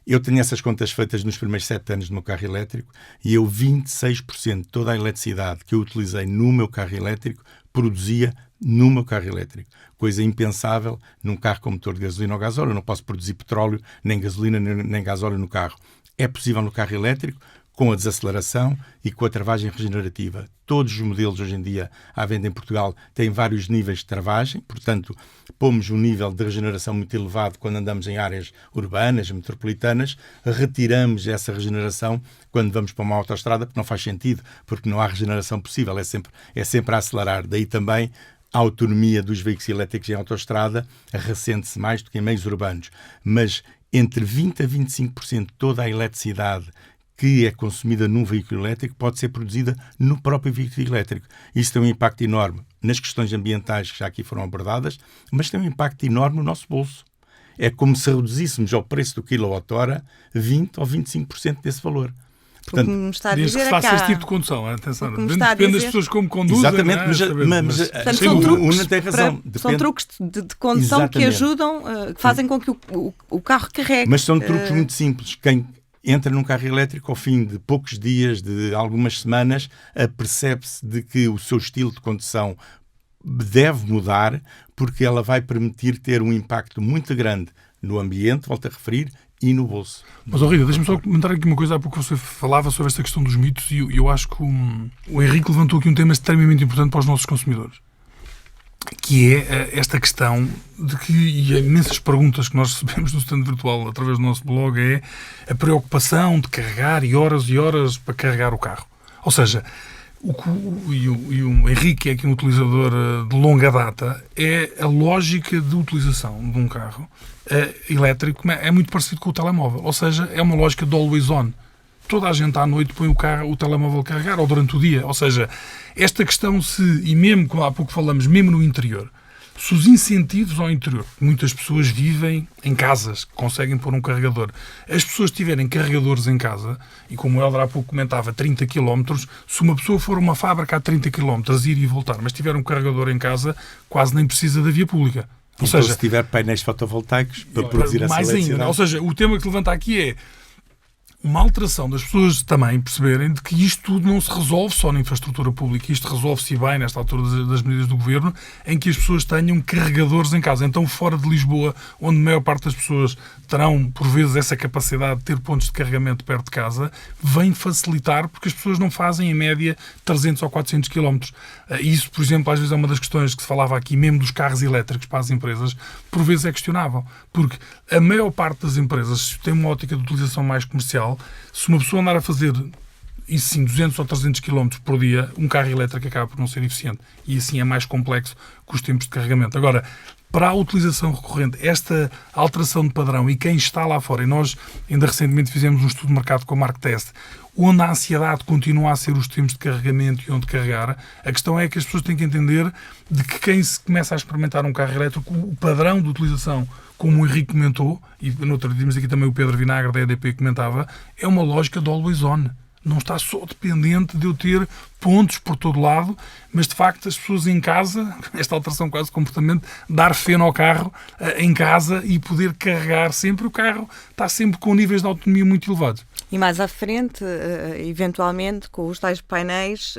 Eu tenho essas contas feitas nos primeiros 7 anos do meu carro elétrico e 26% de toda a eletricidade que eu utilizei no meu carro elétrico produzia no meu carro elétrico. Coisa impensável num carro com motor de gasolina ou gasóleo. Eu não posso produzir petróleo, nem gasolina, nem gasóleo no carro. É possível no carro elétrico, com a desaceleração e com a travagem regenerativa. Todos os modelos hoje em dia à venda em Portugal têm vários níveis de travagem, portanto, pomos um nível de regeneração muito elevado quando andamos em áreas urbanas, metropolitanas, retiramos essa regeneração quando vamos para uma autoestrada, porque não faz sentido, porque não há regeneração possível, é sempre a acelerar. Daí também a autonomia dos veículos elétricos em autoestrada ressente-se mais do que em meios urbanos. Mas entre 20% a 25% de toda a eletricidade que é consumida num veículo elétrico pode ser produzida no próprio veículo elétrico. Isso tem um impacto enorme nas questões ambientais que já aqui foram abordadas, mas tem um impacto enorme no nosso bolso. É como se reduzíssemos ao preço do quilowatt-hora 20% ou 25% desse valor. Portanto, o que me está a dizer desde que se faça esse tipo de condução, atenção, depende das pessoas como conduzem. Exatamente, mas o Nuno tem razão. São truques de condução que ajudam, que fazem com que o carro carregue. Mas são truques muito simples. Quem entra num carro elétrico ao fim de poucos dias, de algumas semanas, apercebe-se de que o seu estilo de condução deve mudar, porque ela vai permitir ter um impacto muito grande no ambiente, volto a referir, e no bolso. Mas, Rita, deixa-me só comentar aqui uma coisa. Há pouco você falava sobre esta questão dos mitos e eu acho que o Henrique levantou aqui um tema extremamente importante para os nossos consumidores, que é esta questão de que, e imensas perguntas que nós recebemos no stand virtual através do nosso blog, é a preocupação de carregar e horas para carregar o carro. Ou seja, o Henrique é aqui um utilizador de longa data, é a lógica de utilização de um carro elétrico é muito parecido com o telemóvel. Ou seja, é uma lógica de always on. Toda a gente à noite põe o telemóvel a carregar, ou durante o dia. Ou seja, esta questão e mesmo, como há pouco falamos, mesmo no interior, se os incentivos ao interior, muitas pessoas vivem em casas que conseguem pôr um carregador, as pessoas tiverem carregadores em casa, e como o Helder há pouco comentava, 30 km, se uma pessoa for a uma fábrica a 30 km, ir e voltar, mas tiver um carregador em casa, quase nem precisa da via pública. Ou então, seja, se tiver painéis fotovoltaicos para produzir essa eletricidade. Ainda. Ou seja, o tema que levanta aqui é uma alteração das pessoas também perceberem de que isto tudo não se resolve só na infraestrutura pública, isto resolve-se bem nesta altura das medidas do governo, em que as pessoas tenham carregadores em casa. Então, fora de Lisboa, onde a maior parte das pessoas terão, por vezes, essa capacidade de ter pontos de carregamento perto de casa, vem facilitar, porque as pessoas não fazem, em média, 300 ou 400 km. Isso, por exemplo, às vezes é uma das questões que se falava aqui, mesmo dos carros elétricos para as empresas, por vezes é questionável, porque a maior parte das empresas tem uma ótica de utilização mais comercial. Se uma pessoa andar a fazer, isso sim, 200 ou 300 km por dia, um carro elétrico acaba por não ser eficiente. E assim é mais complexo que os tempos de carregamento. Agora, para a utilização recorrente, esta alteração de padrão e quem está lá fora, e nós ainda recentemente fizemos um estudo de mercado com a Marktest, onde a ansiedade continua a ser os tempos de carregamento e onde carregar, a questão é que as pessoas têm que entender de que quem se começa a experimentar um carro elétrico, o padrão de utilização, como o Henrique comentou, e no outro dia temos aqui também o Pedro Vinagre da EDP comentava, é uma lógica de always on. Não está só dependente de eu ter pontos por todo lado, mas de facto as pessoas em casa, esta alteração quase de comportamento, dar feno ao carro em casa e poder carregar sempre, o carro está sempre com níveis de autonomia muito elevados. E mais à frente, eventualmente, com os tais painéis,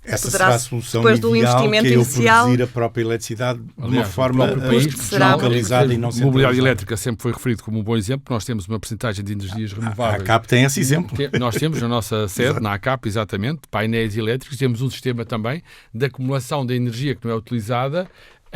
essa será a solução depois do ideal, investimento que é eu inicial, produzir a própria eletricidade de uma forma localizada e não centralizada. Mobilidade elétrica sempre foi referido como um bom exemplo. Nós temos uma percentagem de energias renováveis. A ACAP tem esse exemplo. Nós temos na nossa sede, na ACAP, exatamente, painéis elétricos. Temos um sistema também de acumulação de energia que não é utilizada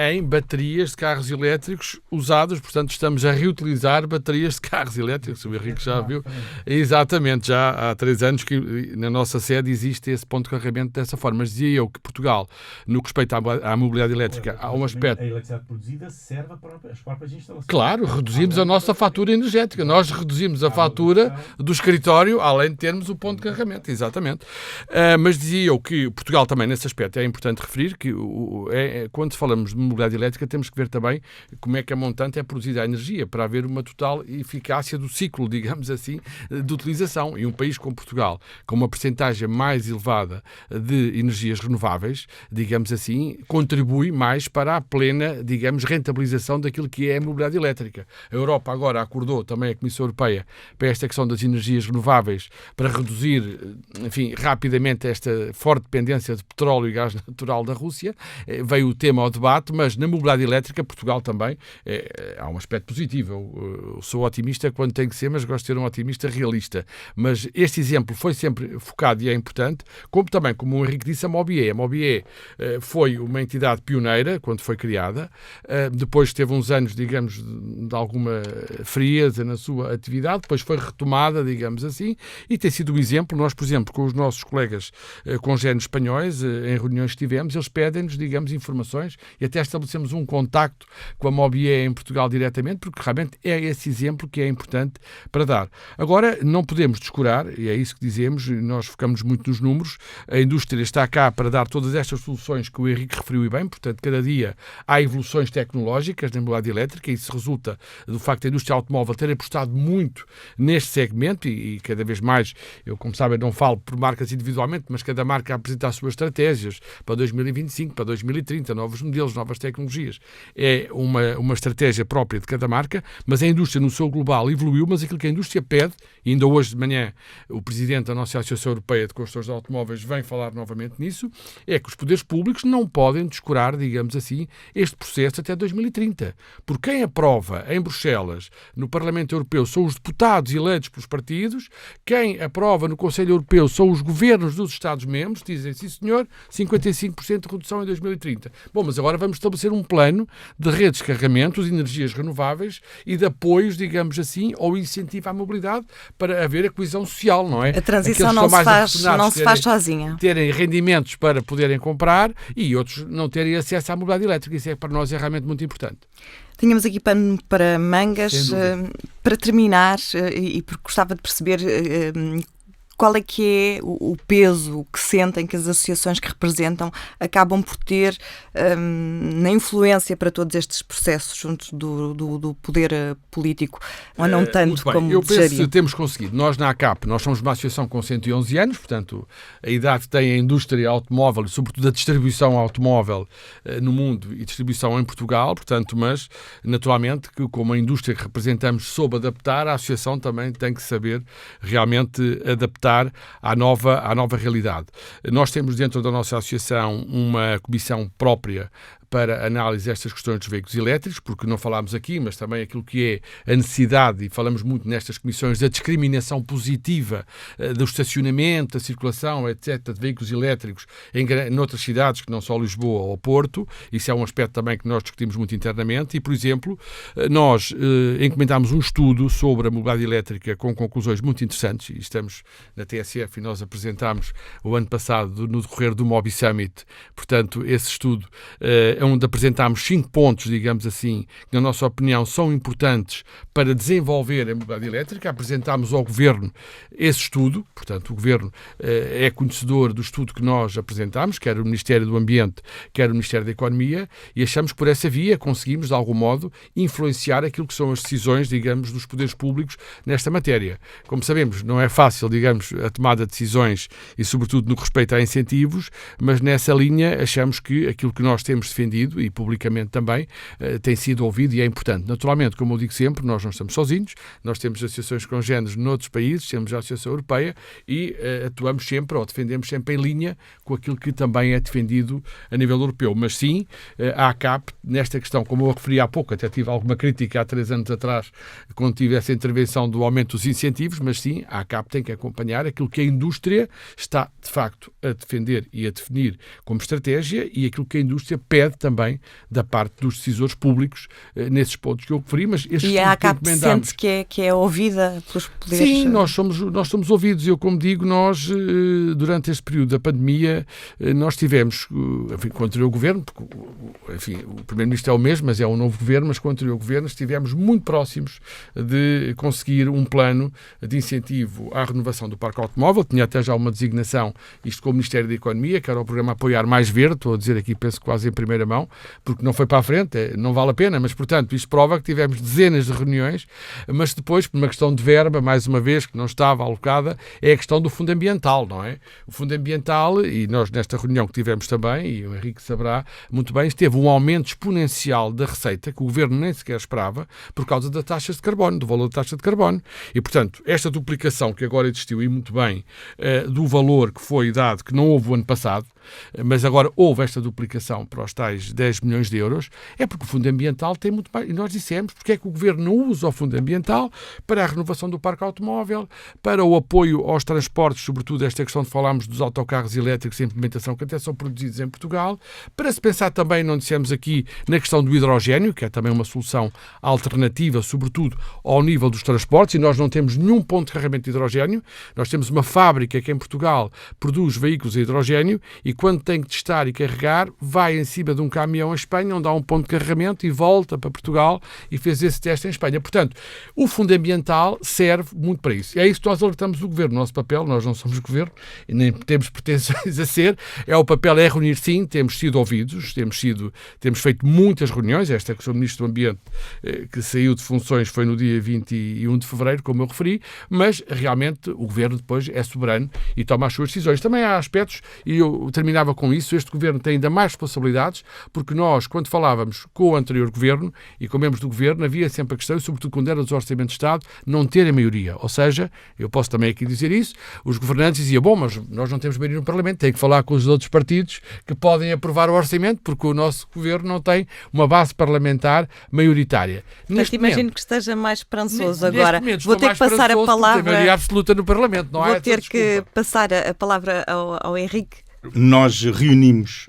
em baterias de carros elétricos usados, portanto estamos a reutilizar baterias de carros elétricos, o Henrique já viu, exatamente, já há 3 anos que na nossa sede existe esse ponto de carregamento dessa forma, mas dizia eu que Portugal, no que respeita à mobilidade elétrica, há um aspecto... A eletricidade produzida serve para as próprias instalações. Claro, reduzimos a nossa fatura energética, nós reduzimos a fatura do escritório, além de termos o ponto de carregamento, exatamente. Mas dizia eu que Portugal também, nesse aspecto, é importante referir que quando falamos de mobilidade elétrica, temos que ver também como é que a montante é produzida a energia, para haver uma total eficácia do ciclo, digamos assim, de utilização. E um país como Portugal, com uma percentagem mais elevada de energias renováveis, digamos assim, contribui mais para a plena, digamos, rentabilização daquilo que é a mobilidade elétrica. A Europa agora acordou, também a Comissão Europeia, para esta questão das energias renováveis, para reduzir, enfim, rapidamente esta forte dependência de petróleo e gás natural da Rússia. Veio o tema ao debate, mas na mobilidade elétrica, Portugal também, há um aspecto positivo. Eu sou otimista quando tem que ser, mas gosto de ser um otimista realista. Mas este exemplo foi sempre focado e é importante, como também, como o Henrique disse, a Mobié. A Mobié foi uma entidade pioneira quando foi criada, depois teve uns anos, digamos, de alguma frieza na sua atividade, depois foi retomada, digamos assim, e tem sido um exemplo. Nós, por exemplo, com os nossos colegas congéneres espanhóis, em reuniões que tivemos, eles pedem-nos, digamos, informações e até estabelecemos um contacto com a Mobié em Portugal diretamente, porque realmente é esse exemplo que é importante para dar. Agora, não podemos descurar, e é isso que dizemos, nós focamos muito nos números, a indústria está cá para dar todas estas soluções que o Henrique referiu e bem, portanto, cada dia há evoluções tecnológicas na mobilidade elétrica, e isso resulta do facto da indústria automóvel ter apostado muito neste segmento e cada vez mais, eu como sabem não falo por marcas individualmente, mas cada marca apresenta as suas estratégias para 2025, para 2030, novos modelos, novas tecnologias. É uma estratégia própria de cada marca, mas a indústria no seu global evoluiu, mas aquilo que a indústria pede, e ainda hoje de manhã o Presidente da nossa Associação Europeia de Construtores de Automóveis vem falar novamente nisso, é que os poderes públicos não podem descurar, digamos assim, este processo até 2030. Porque quem aprova em Bruxelas, no Parlamento Europeu, são os deputados eleitos pelos partidos, quem aprova no Conselho Europeu são os governos dos Estados-membros, dizem, sim senhor, 55% de redução em 2030. Bom, mas agora vamos estabelecer um plano de redes de carregamento de energias renováveis e de apoios, digamos assim, ao incentivo à mobilidade para haver a coesão social, não é? A transição não se faz sozinha. Terem rendimentos para poderem comprar e outros não terem acesso à mobilidade elétrica. Isso para nós é realmente muito importante. Tínhamos aqui pano para mangas. Para terminar, e porque gostava de perceber qual é que é o peso que sentem que as associações que representam acabam por ter na influência para todos estes processos junto do poder político, ou não tanto como eu desejaria? penso que temos conseguido. Nós na ACAP, nós somos uma associação com 111 anos, portanto a idade que tem a indústria automóvel e sobretudo a distribuição automóvel no mundo e distribuição em Portugal, portanto, mas naturalmente que como a indústria que representamos soube adaptar, a associação também tem que saber realmente adaptar à nova realidade. Nós temos dentro da nossa associação uma comissão própria para análise destas questões dos veículos elétricos, porque não falámos aqui, mas também aquilo que é a necessidade, e falamos muito nestas comissões, da discriminação positiva do estacionamento, da circulação, etc., de veículos elétricos em outras cidades, que não só Lisboa ou Porto. Isso é um aspecto também que nós discutimos muito internamente e, por exemplo, nós encomendámos um estudo sobre a mobilidade elétrica com conclusões muito interessantes, e estamos na TSF e nós apresentámos o ano passado no decorrer do Mobi Summit, portanto, esse estudo onde apresentámos 5 pontos, digamos assim, que na nossa opinião são importantes para desenvolver a mobilidade elétrica. Apresentámos ao Governo esse estudo, portanto o Governo é conhecedor do estudo que nós apresentámos, quer o Ministério do Ambiente, quer o Ministério da Economia, e achamos que por essa via conseguimos, de algum modo, influenciar aquilo que são as decisões, digamos, dos poderes públicos nesta matéria. Como sabemos, não é fácil, digamos, a tomada de decisões e, sobretudo, no que respeita a incentivos, mas nessa linha achamos que aquilo que nós temos defendido e publicamente também tem sido ouvido e é importante. Naturalmente, como eu digo sempre, nós não estamos sozinhos, nós temos associações congéneres noutros países, temos a Associação Europeia e atuamos sempre ou defendemos sempre em linha com aquilo que também é defendido a nível europeu. Mas sim, a ACAP, nesta questão, como eu referi há pouco, até tive alguma crítica há 3 anos atrás, quando tive essa intervenção do aumento dos incentivos, mas sim, a ACAP tem que acompanhar aquilo que a indústria está, de facto, a defender e a definir como estratégia e aquilo que a indústria pede também da parte dos decisores públicos nesses pontos que eu referi. Mas e a ACAP sente que é ouvida pelos poderes? Sim, nós somos ouvidos. Eu, como digo, nós, durante este período da pandemia, nós tivemos, enfim, com o anterior governo, porque, enfim, o Primeiro-Ministro é o mesmo, mas é um novo governo, mas com o anterior governo estivemos muito próximos de conseguir um plano de incentivo à renovação do parque automóvel. Tinha até já uma designação, isto com o Ministério da Economia, que era o programa Apoiar Mais Verde, estou a dizer aqui, penso quase em primeira mão, porque não foi para a frente, não vale a pena, mas, portanto, isto prova que tivemos dezenas de reuniões, mas depois, por uma questão de verba, mais uma vez, que não estava alocada, é a questão do fundo ambiental, não é? O fundo ambiental, e nós nesta reunião que tivemos também, e o Henrique saberá muito bem, teve um aumento exponencial da receita, que o Governo nem sequer esperava, por causa das taxas de carbono, do valor da taxa de carbono. E, portanto, esta duplicação que agora existiu, e muito bem, do valor que foi dado, que não houve o ano passado, mas agora houve esta duplicação para os tais 10 milhões de euros, é porque o Fundo Ambiental tem muito mais. E nós dissemos porque é que o Governo não usa o Fundo Ambiental para a renovação do parque automóvel, para o apoio aos transportes, sobretudo esta questão de falarmos dos autocarros elétricos e implementação que até são produzidos em Portugal, para se pensar também, não dissemos aqui, na questão do hidrogénio, que é também uma solução alternativa, sobretudo ao nível dos transportes, e nós não temos nenhum ponto de carregamento de hidrogénio. Nós temos uma fábrica que em Portugal produz veículos a hidrogénio e quando tem que testar e carregar, vai em cima de um caminhão em Espanha, onde há um ponto de carregamento e volta para Portugal e fez esse teste em Espanha. Portanto, o Fundo Ambiental serve muito para isso. E é isso que nós alertamos o Governo. O nosso papel, nós não somos Governo e nem temos pretensões a ser, o papel é reunir sim, temos sido ouvidos, temos feito muitas reuniões. Esta questão do Ministro do Ambiente, que saiu de funções, foi no dia 21 de fevereiro, como eu referi, mas realmente o Governo depois é soberano e toma as suas decisões. Também há aspectos, e eu terminava com isso, este Governo tem ainda mais responsabilidades, porque nós, quando falávamos com o anterior Governo e com membros do Governo, havia sempre a questão, e sobretudo quando era dos orçamentos de Estado, não ter a maioria. Ou seja, eu posso também aqui dizer isso, os governantes diziam, bom, mas nós não temos maioria no Parlamento, tem que falar com os outros partidos que podem aprovar o orçamento, porque o nosso Governo não tem uma base parlamentar maioritária. Portanto, imagino que esteja mais esperançoso agora. Vou ter que passar a palavra... Tem maioria absoluta no Parlamento, não há essa desculpa. Vou ter que passar a palavra ao Henrique. Nós reunimos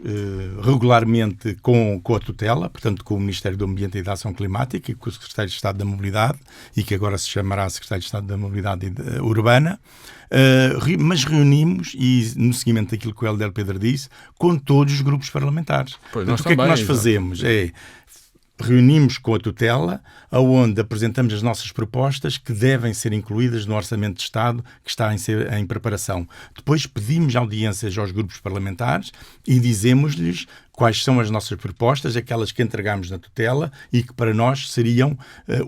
regularmente com a tutela, portanto com o Ministério do Ambiente e da Ação Climática e com o Secretário de Estado da Mobilidade, e que agora se chamará Secretário de Estado da Mobilidade Urbana, mas reunimos, e no seguimento daquilo que o Hélder Pedro disse, com todos os grupos parlamentares. Portanto, o que é que nós fazemos? Reunimos com a tutela, onde apresentamos as nossas propostas que devem ser incluídas no Orçamento de Estado que está em preparação. Depois pedimos audiências aos grupos parlamentares e dizemos-lhes quais são as nossas propostas, aquelas que entregamos na tutela e que para nós seriam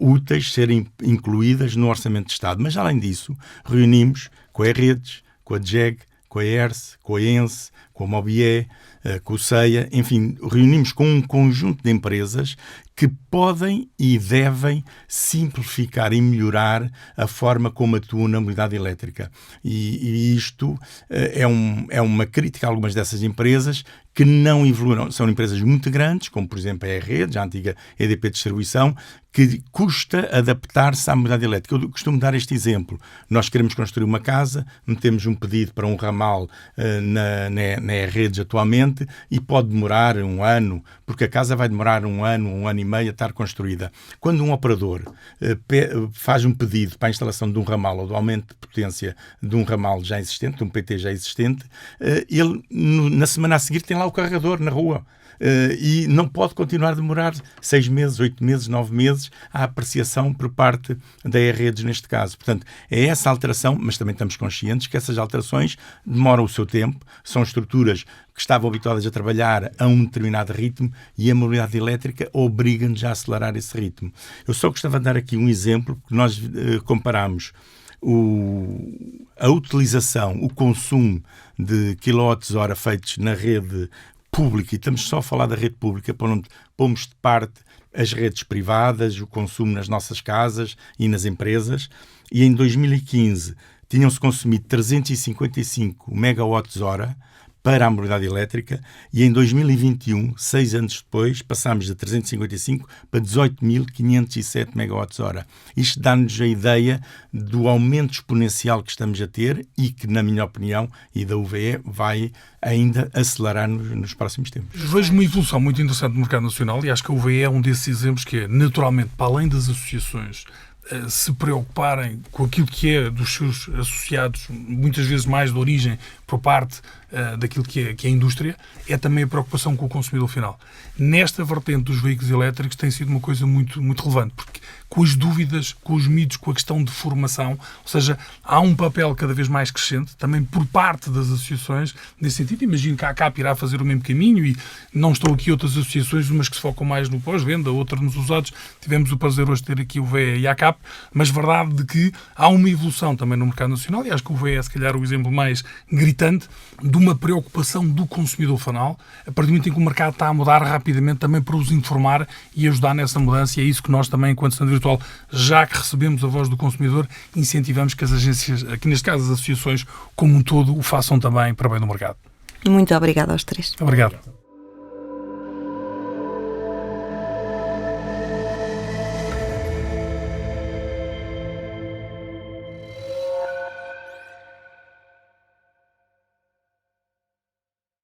úteis serem incluídas no Orçamento de Estado. Mas, além disso, reunimos com a Redes, com a DGEG, com a ERSE, com a ENSE, com a Mobié, com o CEIA, enfim, reunimos com um conjunto de empresas que podem e devem simplificar e melhorar a forma como atuam na mobilidade elétrica. E isto é uma crítica a algumas dessas empresas que não evoluíram. São empresas muito grandes, como por exemplo a Redes, a antiga EDP Distribuição, que custa adaptar-se à mobilidade elétrica. Eu costumo dar este exemplo. Nós queremos construir uma casa, metemos um pedido para um ramal na Redes atualmente e pode demorar um ano, porque a casa vai demorar um ano e meio a estar construída. Quando um operador faz um pedido para a instalação de um ramal ou do aumento de potência de um ramal já existente, de um PT já existente, ele na semana a seguir tem lá o carregador na rua. E não pode continuar a demorar 6 meses, 8 meses, 9 meses a apreciação por parte da E-Redes neste caso. Portanto, é essa alteração, mas também estamos conscientes que essas alterações demoram o seu tempo, são estruturas que estavam habituadas a trabalhar a um determinado ritmo e a mobilidade elétrica obriga-nos a acelerar esse ritmo. Eu só gostava de dar aqui um exemplo, porque nós comparamos a utilização, o consumo de quilowatts-hora feitos na rede pública, e estamos só a falar da rede pública, para onde pomos de parte as redes privadas, o consumo nas nossas casas e nas empresas, e em 2015 tinham-se consumido 355 megawatts-hora para a mobilidade elétrica, e em 2021, 6 anos depois, passámos de 355 para 18.507 megawatts-hora. Isto dá-nos a ideia do aumento exponencial que estamos a ter e que, na minha opinião, e da UVE, vai ainda acelerar nos próximos tempos. Vejo uma evolução muito interessante no mercado nacional e acho que a UVE é um desses exemplos que é, naturalmente, para além das associações se preocuparem com aquilo que é dos seus associados, muitas vezes mais de origem por parte daquilo que é a indústria, é também a preocupação com o consumidor final. Nesta vertente dos veículos elétricos tem sido uma coisa muito, muito relevante, porque com as dúvidas, com os mitos, com a questão de formação, ou seja, há um papel cada vez mais crescente, também por parte das associações, nesse sentido. Imagino que a ACAP irá fazer o mesmo caminho e não estão aqui outras associações, umas que se focam mais no pós-venda, outras nos usados. Tivemos o prazer hoje de ter aqui o VE e a ACAP, mas verdade de que há uma evolução também no mercado nacional, e acho que o VE é, se calhar, o exemplo mais gritante de uma preocupação do consumidor final, a partir do momento em que o mercado está a mudar rapidamente, também para os informar e ajudar nessa mudança, e é isso que nós também, enquanto Centro Virtual, já que recebemos a voz do consumidor, incentivamos que as agências, aqui neste caso as associações como um todo, o façam também para bem do mercado. Muito obrigada aos três. Obrigado.